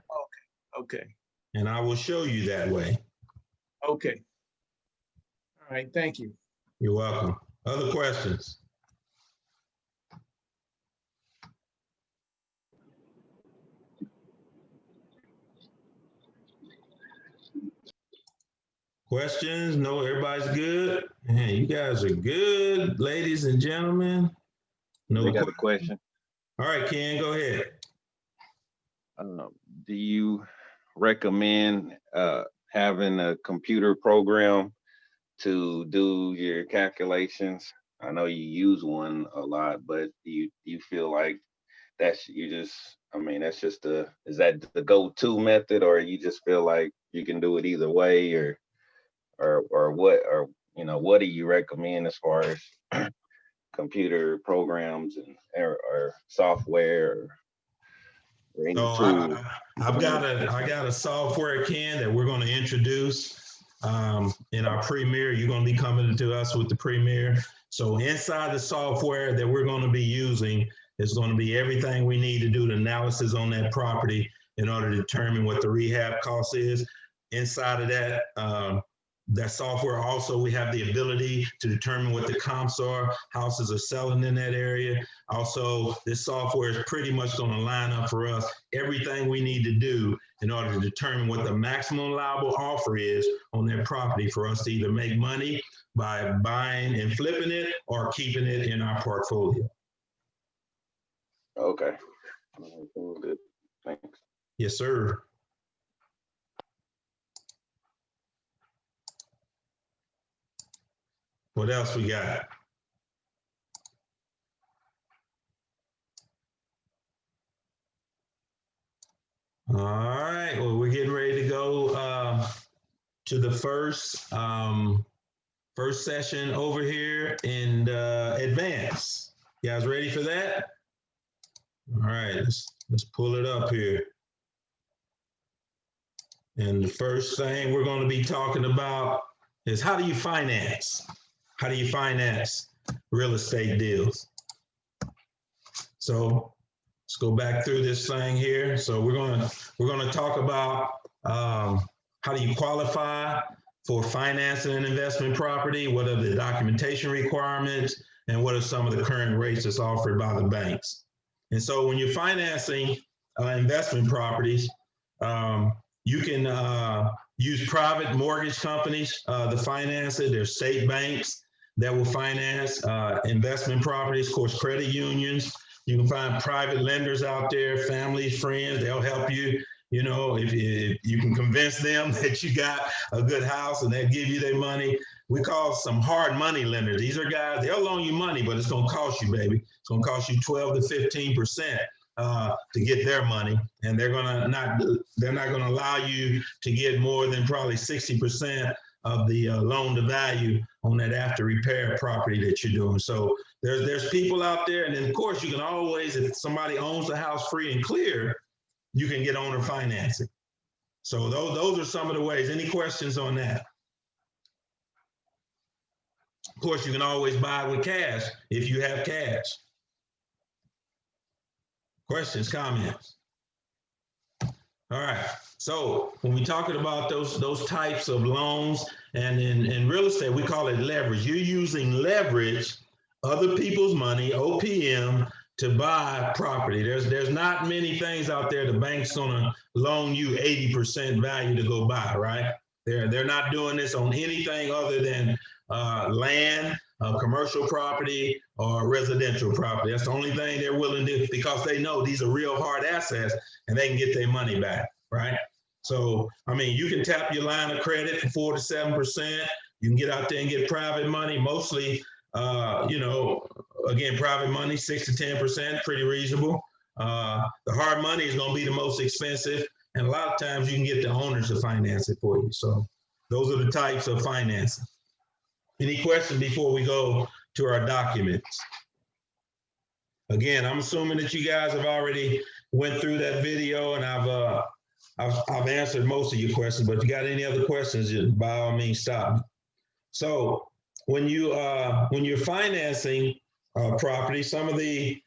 Okay. And I will show you that way. Okay. All right. Thank you. You're welcome. Other questions? Questions? No, everybody's good. Man, you guys are good, ladies and gentlemen. No, I got a question. All right, Ken, go ahead. Do you recommend having a computer program to do your calculations? I know you use one a lot, but do you feel like that's that's just is that the go-to method, or you just feel like you can do it either way, or what do you recommend as far as computer programs and or software or any So tool? I got a software, Ken, that we're going to introduce in our premiere. You're going to be coming to us with the premiere. So inside the software that we're going to be using is going to be everything we need to do the analysis on that property in order to determine what the rehab cost is. Inside of that software also, we have the ability to determine what the comps are, houses are selling in that area. Also, this software is pretty much going to line up for us everything we need to do in order to determine what the maximum allowable offer is on that property for us to either make money by buying and flipping it or keeping it in our portfolio. Okay. Good. Thanks. Yes, sir. What else we got? All right, well, we're getting ready to go to the first session over here in advance. You guys ready for that? All right, let's pull it up here. And the first thing we're going to be talking about is how do you finance? How do you finance real estate deals? So let's go back through this thing here. So we're gonna talk about how do you qualify for financing an investment property? What are the documentation requirements? And what are some of the current rates that's offered by the banks? And so when you're financing investment properties, you can use private mortgage companies to finance it. There's state banks that will finance investment properties, of course, credit unions. You can find private lenders out there, families, friends, they'll help you. You know, if you can convince them that you got a good house and they'll give you their money. We call some hard money lenders. These are guys, they'll loan you money, but it's gonna cost you, baby. It's gonna cost you 12 to 15% to get their money. And they're not gonna allow you to get more than probably 60% of the loan to value on that after repair property that you're doing. So there's people out there, and then of course you can always, if somebody owns the house free and clear, you can get owner financing. So those are some of the ways. Any questions on that? Of course, you can always buy with cash if you have cash. Questions, comments? All right. So when we're talking about those types of loans And in real estate, we call it leverage. You're using leverage, other people's money, OPM, to buy property. There's not many things out there the bank's gonna loan you 80% value to go buy, right? They're not doing this on anything other than land, commercial property, or residential property. That's the only thing they're willing to, because they know these are real hard assets and they can get their money back, right? So, I mean, you can tap your line of credit for 4 to 7%. You can get out there and get private money, mostly, you know, again, private money, 6 to 10%, pretty reasonable. The hard money is going to be the most expensive. And a lot of times you can get the owners to finance it for you. So those are the types of financing. Any questions before we go to our documents? Again, I'm assuming that you guys have already went through that video, and I've answered most of your questions, but if you got any other questions, by all means, stop me. So when you're financing property, some of the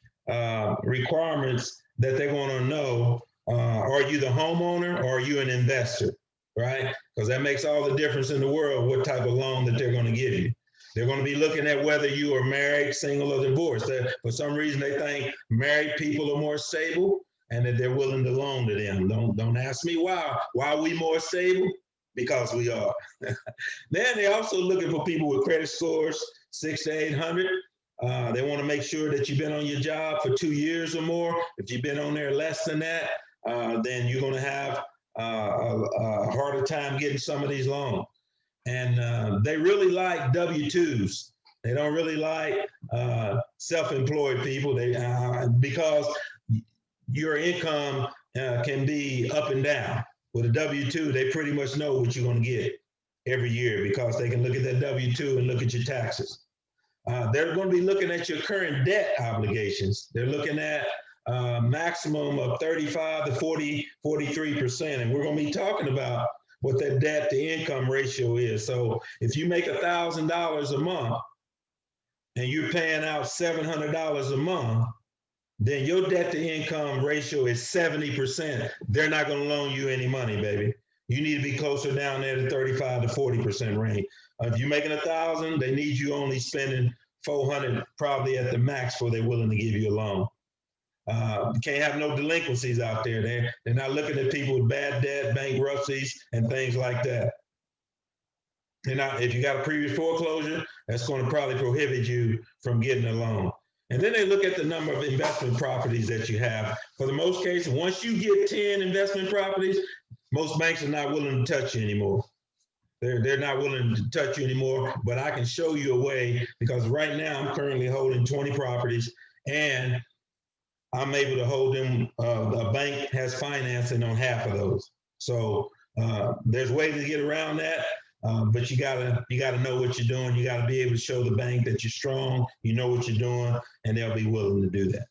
requirements that they want to know, are you the homeowner or are you an investor, right? Because that makes all the difference in the world what type of loan that they're going to give you. They're going to be looking at whether you are married, single, or divorced. For some reason, they think married people are more stable and that they're willing to loan to them. Don't ask me why. Why are we more stable? Because we are. Then they're also looking for people with credit scores 600 to 800. They want to make sure that you've been on your job for 2 years or more. If you've been on there less than that, then you're going to have a harder time getting some of these loans. And they really like W-2s. They don't really like self-employed people. Because your income can be up and down. With a W-2, they pretty much know what you're going to get every year because they can look at that W-2 and look at your taxes. They're going to be looking at your current debt obligations. They're looking at maximum of 35 to 43%. And we're going to be talking about what that debt to income ratio is. So if you make $1,000 a month and you're paying out $700 a month, then your debt to income ratio is 70%. They're not going to loan you any money, baby. You need to be closer down there to 35 to 40% range. If you're making 1,000, they need you only spending 400 probably at the max before they're willing to give you a loan. You can't have no delinquencies out there. They're not looking at people with bad debt, bankruptcies, and things like that. And if you got a previous foreclosure, that's going to probably prohibit you from getting a loan. And then they look at the number of investment properties that you have. For the most cases, once you get 10 investment properties, most banks are not willing to touch you anymore. They're not willing to touch you anymore, but I can show you a way because right now I'm currently holding 20 properties and I'm able to hold them. A bank has financing on half of those. So there's ways to get around that. But you gotta know what you're doing. You gotta be able to show the bank that you're strong, you know what you're doing, and they'll be willing to do that.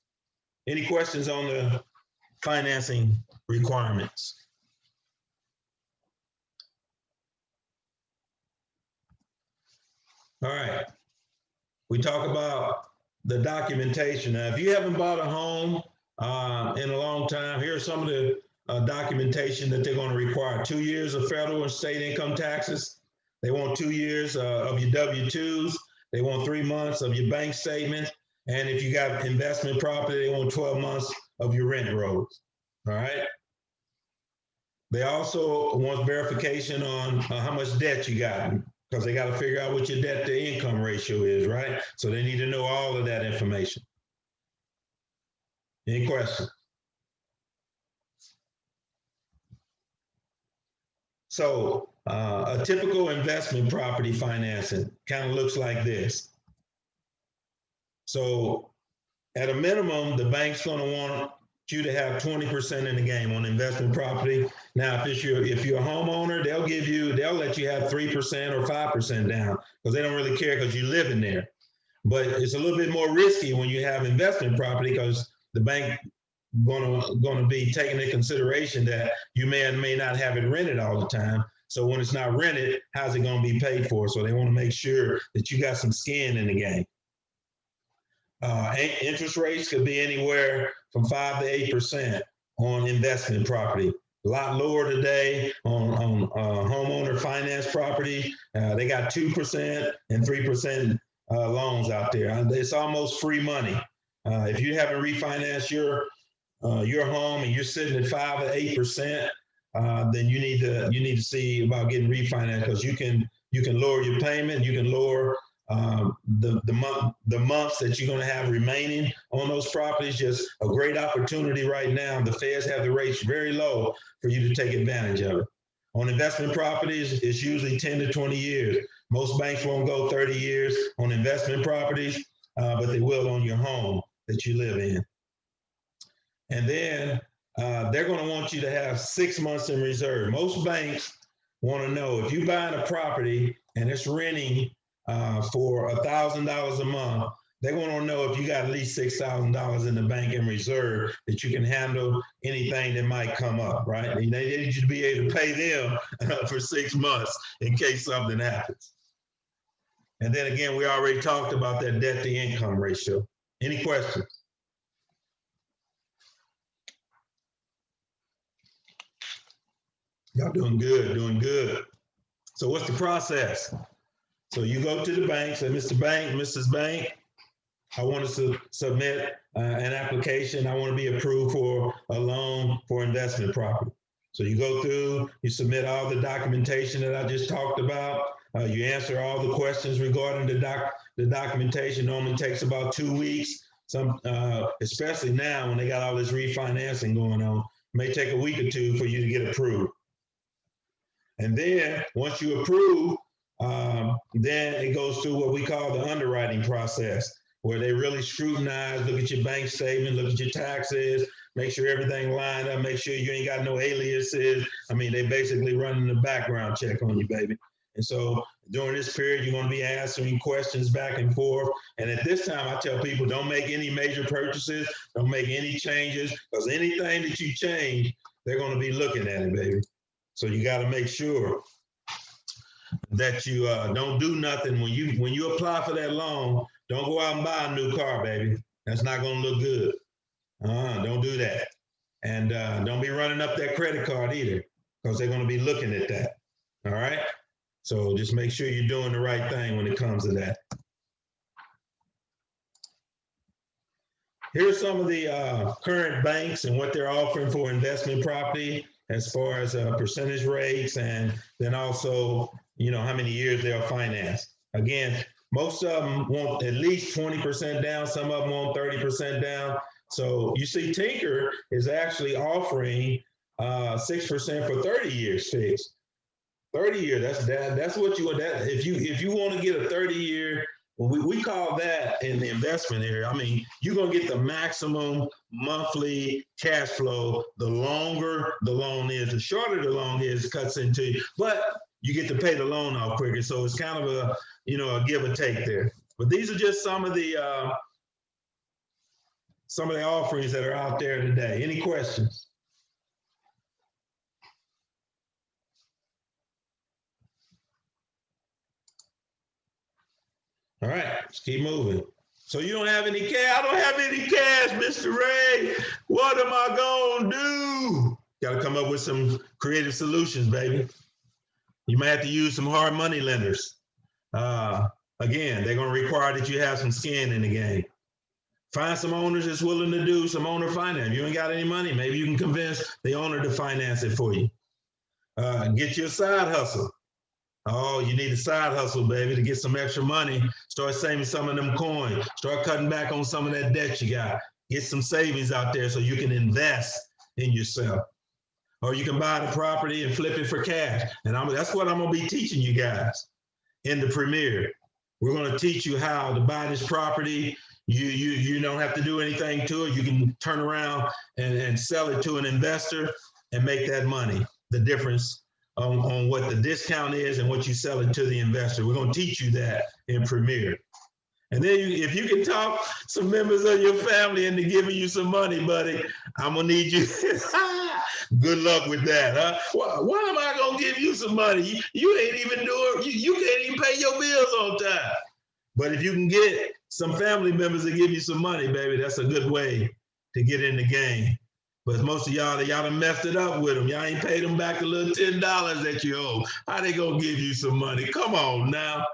Any questions on the financing requirements? All right. We talk about the documentation. Now, if you haven't bought a home in a long time, here are some of the documentation that they're going to require. 2 years of federal and state income taxes. They want 2 years of your W-2s. They want 3 months of your bank statement. And if you got investment property, they want 12 months of your rent rolls. All right. They also want verification on how much debt you got because they got to figure out what your debt to income ratio is, right? So they need to know all of that information. Any questions? So a typical investment property financing kind of looks like this. So at a minimum, the bank's going to want you to have 20% in the game on investment property. Now, if you're a homeowner, they'll let you have 3% or 5% down because they don't really care because you live in there. But it's a little bit more risky when you have investment property because the bank going to be taking into consideration that you may or may not have it rented all the time. So when it's not rented, how's it going to be paid for? So they want to make sure that you got some skin in the game. Interest rates could be anywhere from 5 to 8% on investment property. a lot lower today on homeowner finance property. They got 2% and 3% loans out there. It's almost free money. If you haven't refinanced your home and you're sitting at 5 or 8%, then you need to see about getting refinanced, because you can lower your payment, you can lower the months that you're going to have remaining on those properties. Just a great opportunity right now. The feds have the rates very low for you to take advantage of it. On investment properties, it's usually 10 to 20 years. Most banks won't go 30 years on investment properties, but they will on your home that you live in. And then they're going to want you to have 6 months in reserve. Most banks want to know if you're buying a property and it's renting for $1,000 a month, they want to know if you got at least $6,000 in the bank in reserve that you can handle anything that might come up, right? And they need you to be able to pay them for 6 months in case something happens. And then again, we already talked about that debt to income ratio. Any questions? Y'all doing good, doing good. So what's the process? So you go to the bank, say, Mr. Bank, Mrs. Bank, I want to submit an application. I want to be approved for a loan for investment property. So you go through, you submit all the documentation that I just talked about. You answer all the questions regarding the documentation. Normally takes about 2 weeks. Especially now when they got all this refinancing going on, it may take a week or two for you to get approved. And then once you approve, then it goes through what we call the underwriting process, where they really scrutinize, look at your bank statement, look at your taxes, make sure everything lined up, make sure you ain't got no aliases. I mean, they basically running the background check on you, baby. And so during this period, you're going to be answering questions back and forth. And at this time, I tell people, don't make any major purchases, don't make any changes, because anything that you change, they're going to be looking at it, baby. So you got to make sure that you don't do nothing when you apply for that loan. Don't go out and buy a new car, baby. That's not going to look good. Don't do that. And don't be running up that credit card either, because they're going to be looking at that. All right. So just make sure you're doing the right thing when it comes to that. Here's some of the current banks and what they're offering for investment property as far as percentage rates, and then also, how many years they'll finance. Again, most of them want at least 20% down. Some of them want 30% down. So you see Tinker is actually offering 6% for 30 years fixed. 30 years, that's what you want. That if you want to get a 30-year, we call that in the investment area. I mean, you're gonna get the maximum monthly cash flow. The longer the loan is, the shorter the loan is, cuts into you, but you get to pay the loan off quicker. So it's kind of a a give and take there. But these are just some of the offerings that are out there today. Any questions? All right, let's keep moving. So you don't have any cash? I don't have any cash, Mr. Ray. What am I gonna do? Got to come up with some creative solutions, baby. You might have to use some hard money lenders. Again, they're gonna require that you have some skin in the game. Find some owners that's willing to do some owner finance. If you ain't got any money, maybe you can convince the owner to finance it for you. Get you a side hustle. Oh, you need a side hustle, baby, to get some extra money. Start saving some of them coins. Start cutting back on some of that debt you got. Get some savings out there so you can invest in yourself. Or you can buy the property and flip it for cash. And that's what I'm going to be teaching you guys in the premiere. We're going to teach you how to buy this property. You don't have to do anything to it. You can turn around and sell it to an investor and make that money. The difference on what the discount is and what you sell it to the investor. We're going to teach you that in Premier. And then if you can talk some members of your family into giving you some money, buddy, I'm going to need you. Good luck with that, huh? Why am I going to give you some money? You ain't even doing, you can't even pay your bills on time. But if you can get some family members to give you some money, baby, that's a good way to get in the game. But most of y'all done messed it up with them. Y'all ain't paid them back a little $10 that you owe. How they gonna give you some money? Come on now.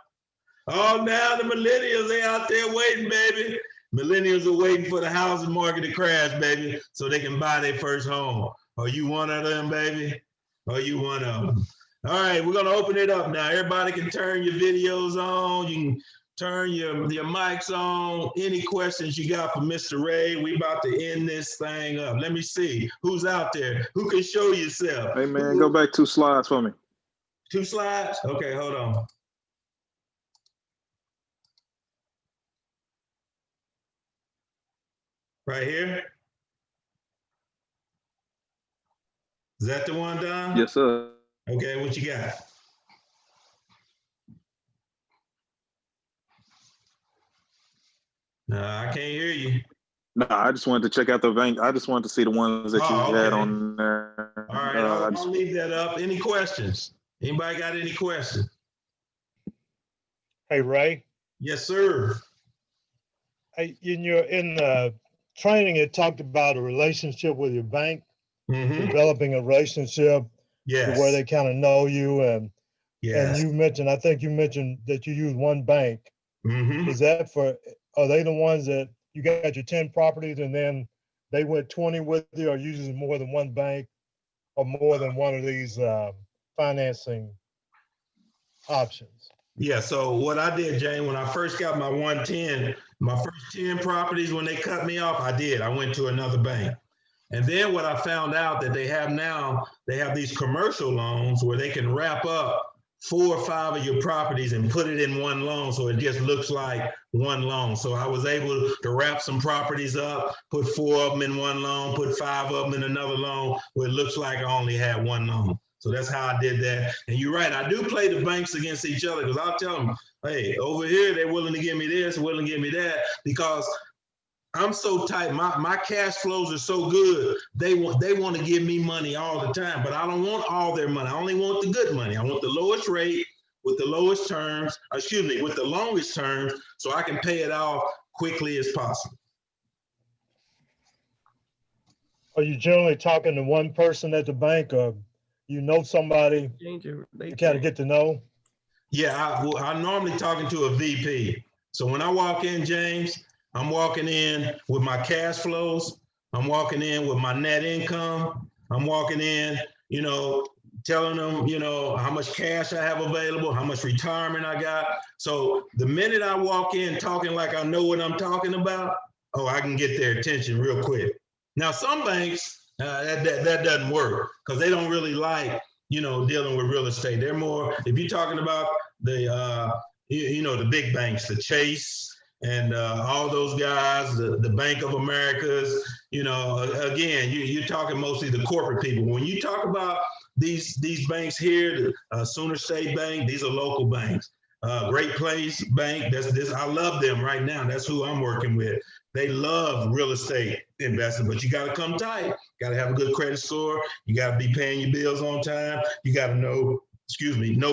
Oh, now the millennials, they out there waiting, baby. Millennials are waiting for the housing market to crash, baby, so they can buy their first home. Are you one of them, baby? Are you one of them? All right, we're gonna open it up now. Everybody can turn your videos on. You can turn your mics on. Any questions you got for Mr. Ray? We about to end this thing up. Let me see who's out there. Who can show yourself? Hey man, go back 2 slides for me. 2 slides? Okay, hold on. Right here? Is that the one, Don? Yes, sir. Okay, what you got? No, I can't hear you. No, I just wanted to check out the bank. I just wanted to see the ones that you had Okay. on there. All right, I'll leave that up. Any questions? Anybody got any questions? Hey, Ray. Yes, sir. Hey, in the training, it talked about a relationship with your bank, developing a relationship to Yes. where they kind of know you. And Yes. you mentioned, I think you mentioned that you use one bank. Mm-hmm. Is that are they the ones that you got your 10 properties and then they went 20 with you, or using more than one bank or more than one of these financing options? Yeah, so what I did, Jane, when I first got my 110, my first 10 properties, when they cut me off, I went to another bank. And then what I found out that they have now, they have these commercial loans where they can wrap up 4 or 5 of your properties and put it in one loan, so it just looks like one loan. So I was able to wrap some properties up, put 4 of them in one loan, put 5 of them in another loan, where it looks like I only had one loan. So that's how I did that. And you're right, I do play the banks against each other, because I'll tell them, hey, over here, they're willing to give me this, willing to give me that, because I'm so tight. My cash flows are so good. They want to give me money all the time, but I don't want all their money. I only want the good money. I want the lowest rate with the lowest terms, with the longest terms, so I can pay it off quickly as possible. Are you generally talking to one person at the bank, or you know somebody you kind of get to know? Yeah, I'm normally talking to a VP. So when I walk in, James, I'm walking in with my cash flows. I'm walking in with my net income. I'm walking in, telling them, how much cash I have available, how much retirement I got. So the minute I walk in talking like I know what I'm talking about, I can get their attention real quick. Now, some banks, that doesn't work, because they don't really like, dealing with real estate. They're more, if you're talking about the big banks, the Chase, and all those guys, the Bank of Americas, again, you're talking mostly the corporate people. When you talk about these banks here, the Sooner State Bank, these are local banks. Great Place Bank, I love them right now. That's who I'm working with. They love real estate investing, but you got to come tight. Got to have a good credit score. You got to be paying your bills on time. You got to know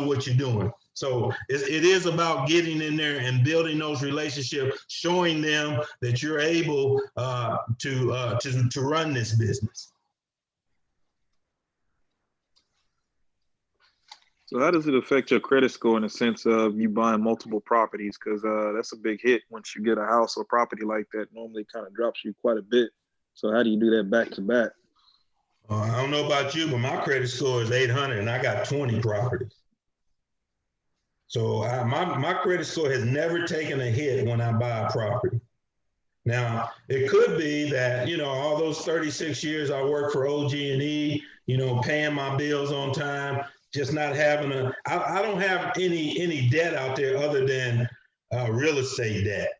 what you're doing. So it is about getting in there and building those relationships, showing them that you're able to run this business. So how does it affect your credit score in the sense of you buying multiple properties? Because that's a big hit once you get a house or property like that. Normally kind of drops you quite a bit. So how do you do that back to back? I don't know about you, but my credit score is 800 and I got 20 properties. So my credit score has never taken a hit when I buy a property. Now, it could be that, all those 36 years I worked for OG&E, paying my bills on time, just not having I don't have any debt out there other than real estate debt,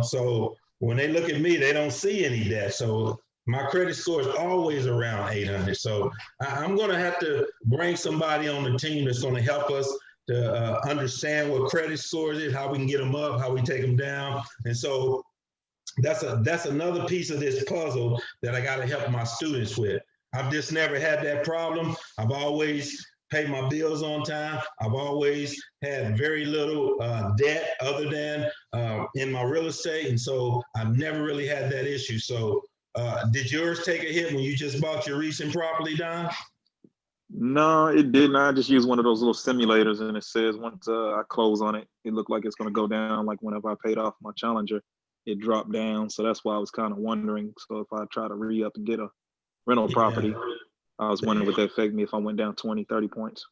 So when they look at me, they don't see any debt. So my credit score is always around 800. So I'm going to have to bring somebody on the team that's going to help us to understand what credit scores is, how we can get them up, how we take them down. And so that's another piece of this puzzle that I got to help my students with. I've just never had that problem. I've always paid my bills on time. I've always had very little debt other than in my real estate. And so I've never really had that issue. So Did yours take a hit when you just bought your recent property, Don? No, it didn't. I just used one of those little simulators, and it says once I close on it, it looked like it's going to go down. Like whenever I paid off my Challenger, it dropped down. So that's why I was kind of wondering. So if I try to re-up and get a rental property, I was wondering would that affect me if I went down 20, 30 points?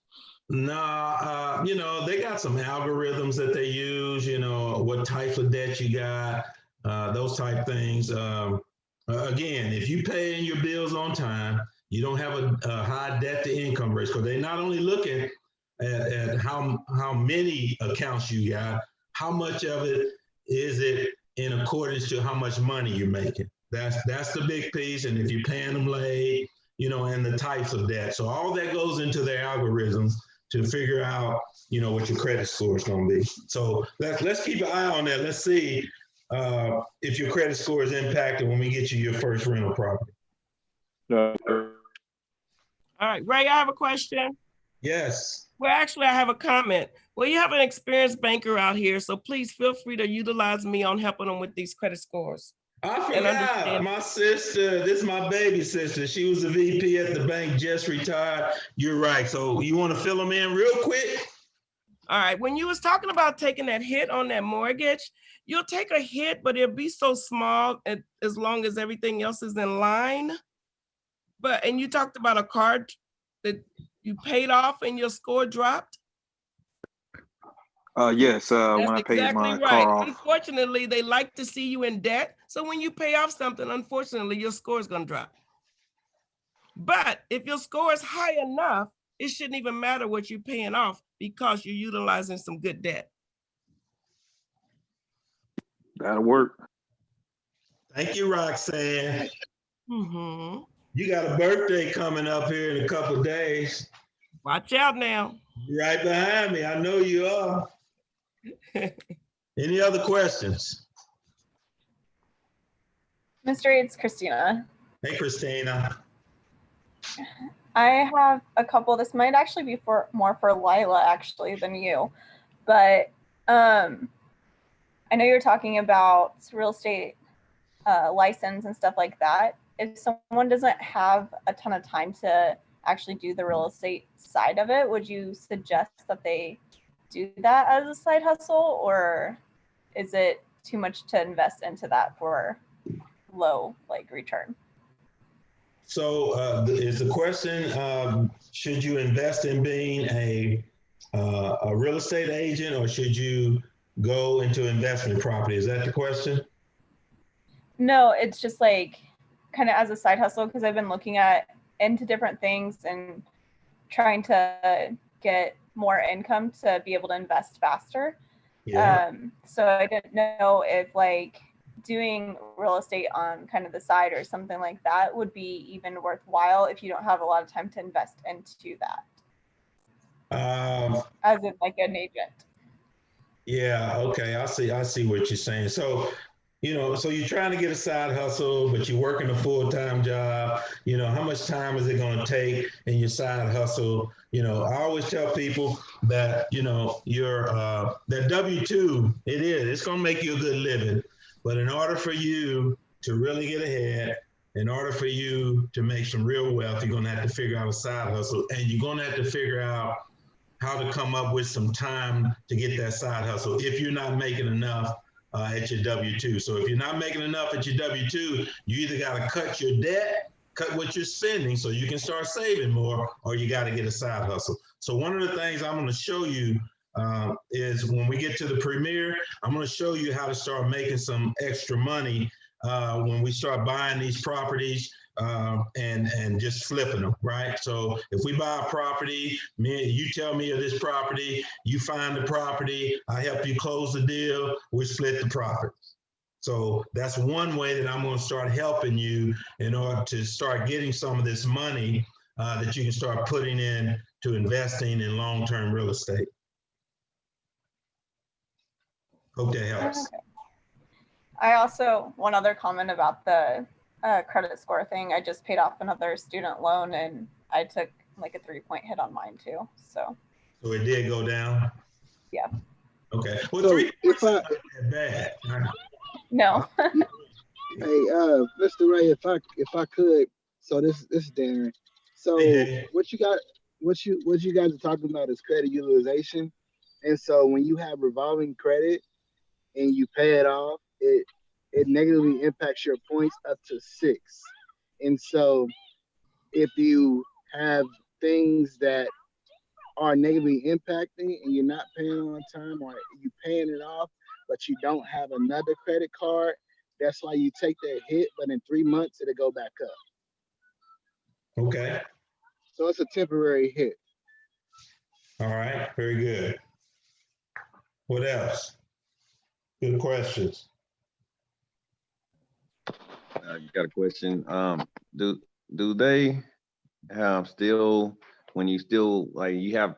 Nah, you know, they got some algorithms that they use, you know, what types of debt you got, those type things. Again, if you paying your bills on time, you don't have a high debt to income ratio, because they not only looking at how many accounts you got, how much of it is it in accordance to how much money you're making. That's the big piece. And if you're paying them late, you know, and the types of debt. So all that goes into their algorithms to figure out, you know, what your credit score is going to be. So let's keep an eye on that. Let's see if your credit score is impacted when we get you your first rental property. All right, Ray, I have a question. Yes. Well, actually, I have a comment. Well, you have an experienced banker out here, so please feel free to utilize me on helping them with these credit scores. I forgot my sister. This is my baby sister. She was a VP at the bank, just retired. You're right. So you want to fill them in real quick? All right. When you was talking about taking that hit on that mortgage, you'll take a hit, but it'll be so small as long as everything else is in line. And you talked about a card that you paid off and your score dropped. Yes, when That's I paid exactly my right. car off. Unfortunately, they like to see you in debt. So when you pay off something, unfortunately, your score is going to drop. But if your score is high enough, it shouldn't even matter what you're paying off because you're utilizing some good debt. That'll work. Thank you, Roxanne. Mm-hmm. You got a birthday coming up here in a couple of days. Watch out now. You're right behind me. I know you are. Any other questions? Mr. Reed, it's Christina. Hey, Christina. I have a couple. This might actually be more for Lila actually than you, but I know you're talking about real estate license and stuff like that. If someone doesn't have a ton of time to actually do the real estate side of it, would you suggest that they do that as a side hustle, or is it too much to invest into that for low return? So is the question, should you invest in being a real estate agent, or should you go into investment property? Is that the question? No, it's just kind of as a side hustle, because I've been looking into different things and trying to get more income to be able to invest faster. Yeah. So I didn't know if doing real estate on kind of the side or something like that would be even worthwhile if you don't have a lot of time to invest into that. As in an agent. Yeah, okay. I see what you're saying. So, you know, so you're trying to get a side hustle, but you're working a full-time job. You know, how much time is it going to take in your side hustle? You know, I always tell people that, you know, that W-2, it's going to make you a good living. But in order for you to really get ahead, in order for you to make some real wealth, you're going to have to figure out a side hustle, and you're going to have to figure out how to come up with some time to get that side hustle if you're not making enough at your W-2. So if you're not making enough at your W-2, you either got to cut your debt, cut what you're spending so you can start saving more, or you got to get a side hustle. So one of the things I'm going to show you is when we get to the premiere, I'm going to show you how to start making some extra money when we start buying these properties and just flipping them, right? So if we buy a property, you tell me of this property, you find the property, I help you close the deal, we split the profits. So that's one way that I'm going to start helping you in order to start getting some of this money that you can start putting in to investing in long-term real estate. Hope that helps. Okay. I also, one other comment about the credit score thing. I just paid off another student loan and I took a 3-point hit on mine too. So it did go down? Yeah. Okay. Well, So 3 points is not that bad. No. Hey, Mr. Ray, if I could, so this is Darren. Hey, So Dave. what you guys are talking about is credit utilization, and so when you have revolving credit and you pay it off, it negatively impacts your points up to 6. And so if you have things that are negatively impacting and you're not paying on time or you paying it off, but you don't have another credit card, that's why you take that hit, but in 3 months it'll go back up. Okay. So it's a temporary hit. All right. Very good. What else? Good questions. You got a question? Do they have still, when you still, like, you have,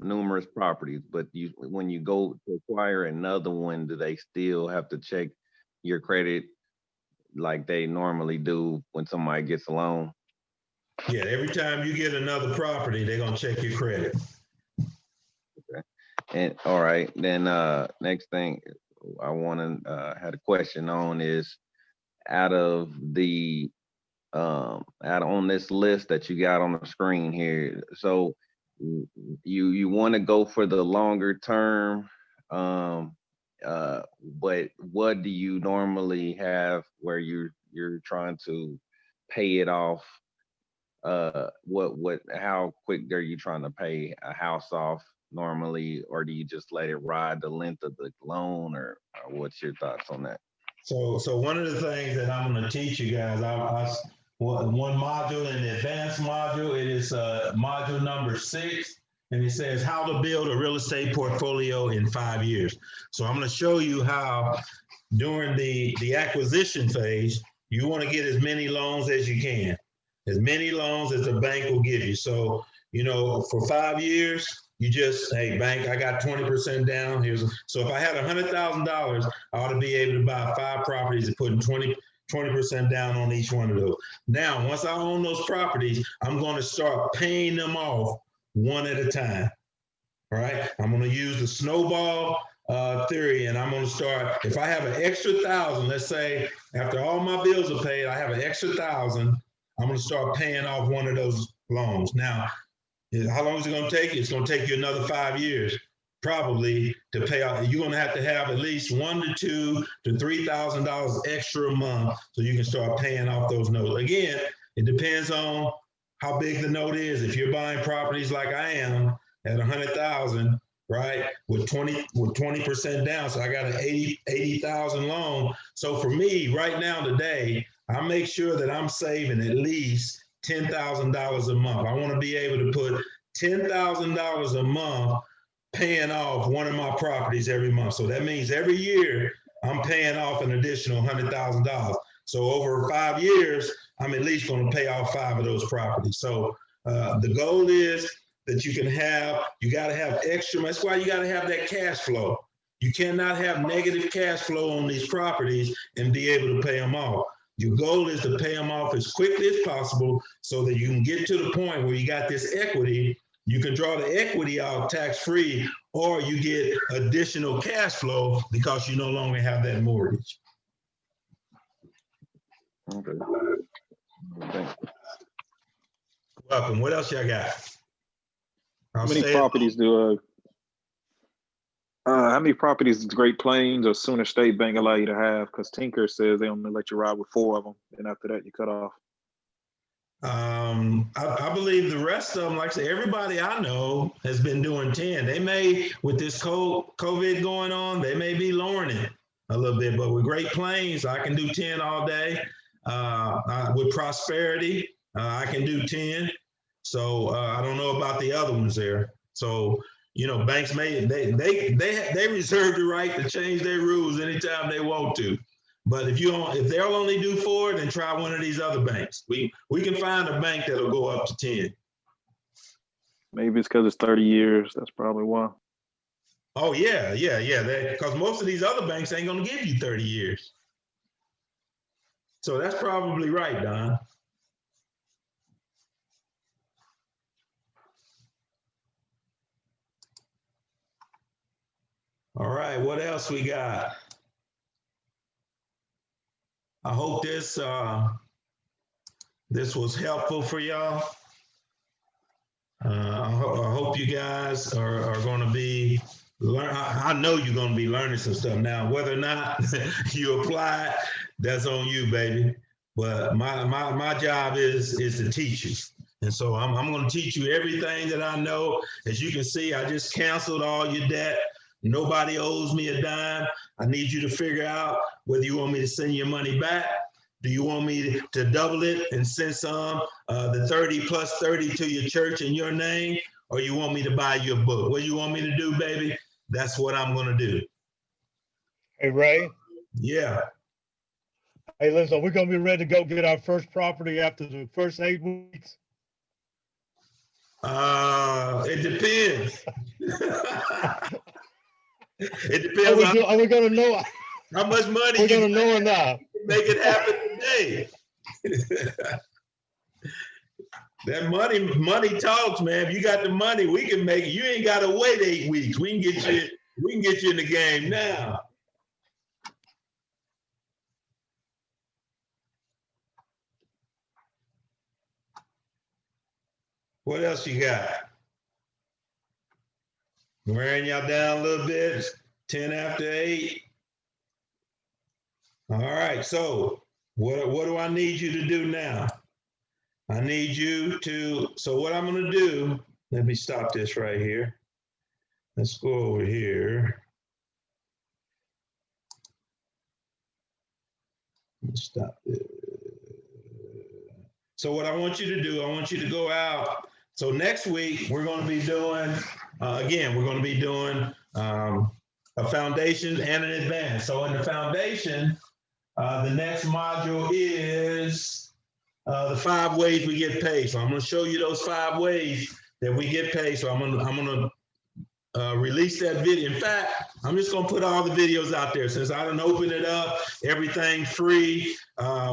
numerous properties, but when you go to acquire another one, do they still have to check your credit like they normally do when somebody gets a loan? Yeah, every time you get another property, they're gonna check your credit. And all right, then next thing I want to had a question on is, out of the out on this list that you got on the screen here, so you want to go for the longer term, but what do you normally have where you're trying to pay it off? What how quick are you trying to pay a house off normally, or do you just let it ride the length of the loan, or what's your thoughts on that? So one of the things that I'm going to teach you guys, one module in the advanced module, it is module number 6, and it says how to build a real estate portfolio in 5 years. So I'm going to show you how during the acquisition phase, you want to get as many loans as you can, as many loans as the bank will give you. So, for 5 years, you just, hey, bank, I got 20% down. So if I had $100,000, I ought to be able to buy 5 properties and put 20% down on each one of those. Now, once I own those properties, I'm going to start paying them off one at a time. All right. I'm going to use the snowball theory, and I'm going to start. If I have an extra 1,000, let's say after all my bills are paid, I have an extra 1,000. I'm going to start paying off one of those loans. Now, how long is it going to take? It's going to take you another 5 years, probably, to pay off. You're going to have at least $1,000 to $2,000 to $3,000 extra a month so you can start paying off those notes. Again, it depends on how big the note is. If you're buying properties like I am at 100,000, right, with 20% down, so I got an 80,000 loan. So for me, right now today, I make sure that I'm saving at least $10,000 a month. I want to be able to put $10,000 a month paying off one of my properties every month. So that means every year I'm paying off an additional $100,000. So over 5 years, I'm at least going to pay off 5 of those properties. So the goal is that you got to have extra. That's why you got to have that cash flow. You cannot have negative cash flow on these properties and be able to pay them off. Your goal is to pay them off as quickly as possible so that you can get to the point where you got this equity. You can draw the equity out tax-free, or you get additional cash flow because you no longer have that mortgage. Okay. Thanks. Welcome. What else y'all got? How many properties does Great Plains or Sooner State Bank allow you to have? Because Tinker says they only let you ride with 4 of them, and after that you cut off. I believe the rest of them, like I say, everybody I know has been doing 10. They may, with this COVID going on, they may be lowering it a little bit, but with Great Plains, I can do 10 all day. With Prosperity, I can do 10. So I don't know about the other ones there. So, banks they reserve the right to change their rules anytime they want to. But if they'll only do 4, then try one of these other banks. We can find a bank that'll go up to 10. Maybe it's because it's 30 years. That's probably why. Oh yeah. Because most of these other banks ain't gonna give you 30 years. So that's probably right, Don. All right, what else we got? I hope this was helpful for y'all. I hope you guys are going to be I know you're going to be learning some stuff now. Whether or not you apply, that's on you, baby. But my job is to teach you. And so I'm going to teach you everything that I know. As you can see, I just canceled all your debt. Nobody owes me a dime. I need you to figure out whether you want me to send your money back. Do you want me to double it and send some, the 30 plus 30 to your church in your name? Or you want me to buy you a book? What do you want me to do, baby? That's what I'm going to do. Hey, Ray. Yeah. Hey, listen, we're going to be ready to go get our first property after the first 8 weeks. It depends. It depends Are we going to know? How much money we're going to know or not? Make it happen today. That money talks, man. If you got the money, we can make it. You ain't got to wait 8 weeks. We can get you in the game now. What else you got? Wearing y'all down a little bit. It's 10 after 8. All right. So what do I need you to do now? I need you to, so what I'm going to do, let me stop this right here. Let's go over here. Let's stop it. So what I want you to do, I want you to go out. So next week, we're going to be doing, again, we're going to be doing a foundation and an advance. So in the foundation, the next module is the 5 ways we get paid. So I'm going to show you those 5 ways that we get paid. So I'm going to release that video. In fact, I'm just going to put all the videos out there. Since I done opened it up, everything free,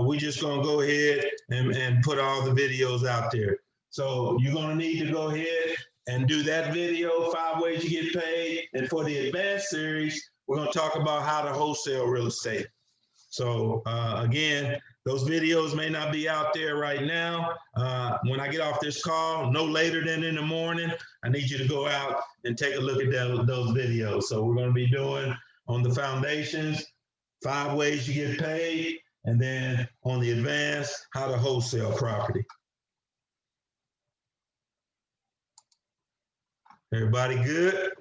we just going to go ahead and put all the videos out there. So you're going to need to go ahead and do that video, 5 ways you get paid. And for the advanced series, we're going to talk about how to wholesale real estate. So again, those videos may not be out there right now. When I get off this call, no later than in the morning, I need you to go out and take a look at those videos. So we're going to be doing on the foundations, 5 ways you get paid, and then on the advanced, how to wholesale property. Everybody good?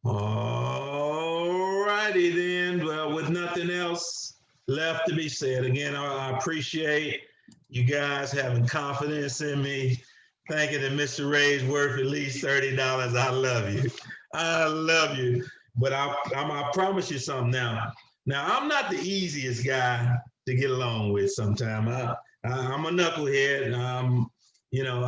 All righty then. Well, with nothing else left to be said, again, I appreciate you guys having confidence in me, thinking that Mr. Ray's worth at least $30. I love you. I love you. But I promise you something now. Now, I'm not the easiest guy to get along with sometimes. I'm a knucklehead. You know,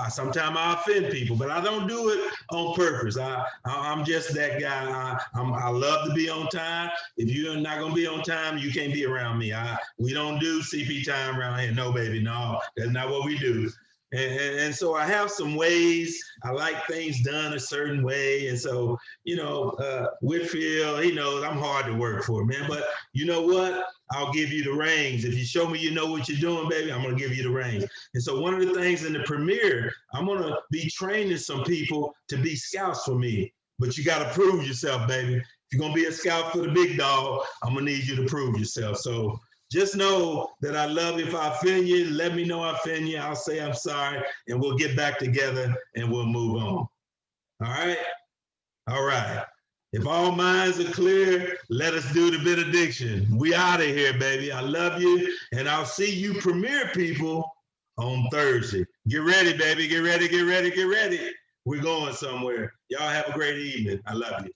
sometimes I offend people, but I don't do it on purpose. I'm just that guy. I love to be on time. If you're not gonna be on time, you can't be around me. We don't do CP time around here. No, baby, no, that's not what we do. And so I have some ways. I like things done a certain way. And so, you know, Whitfield, he knows I'm hard to work for, man. But you know what? I'll give you the reins. If you show me you know what you're doing, baby, I'm going to give you the reins. And so one of the things in the premiere, I'm going to be training some people to be scouts for me. But you got to prove yourself, baby. If you're going to be a scout for the big dog, I'm going to need you to prove yourself. So just know that I love you. If I offend you, let me know I offend you. I'll say I'm sorry, and we'll get back together and we'll move on. All right? All right. If all minds are clear, let us do the benediction. We out of here, baby. I love you, and I'll see you premiere people on Thursday. Get ready, baby. Get ready, get ready, get ready. We're going somewhere. Y'all have a great evening. I love you.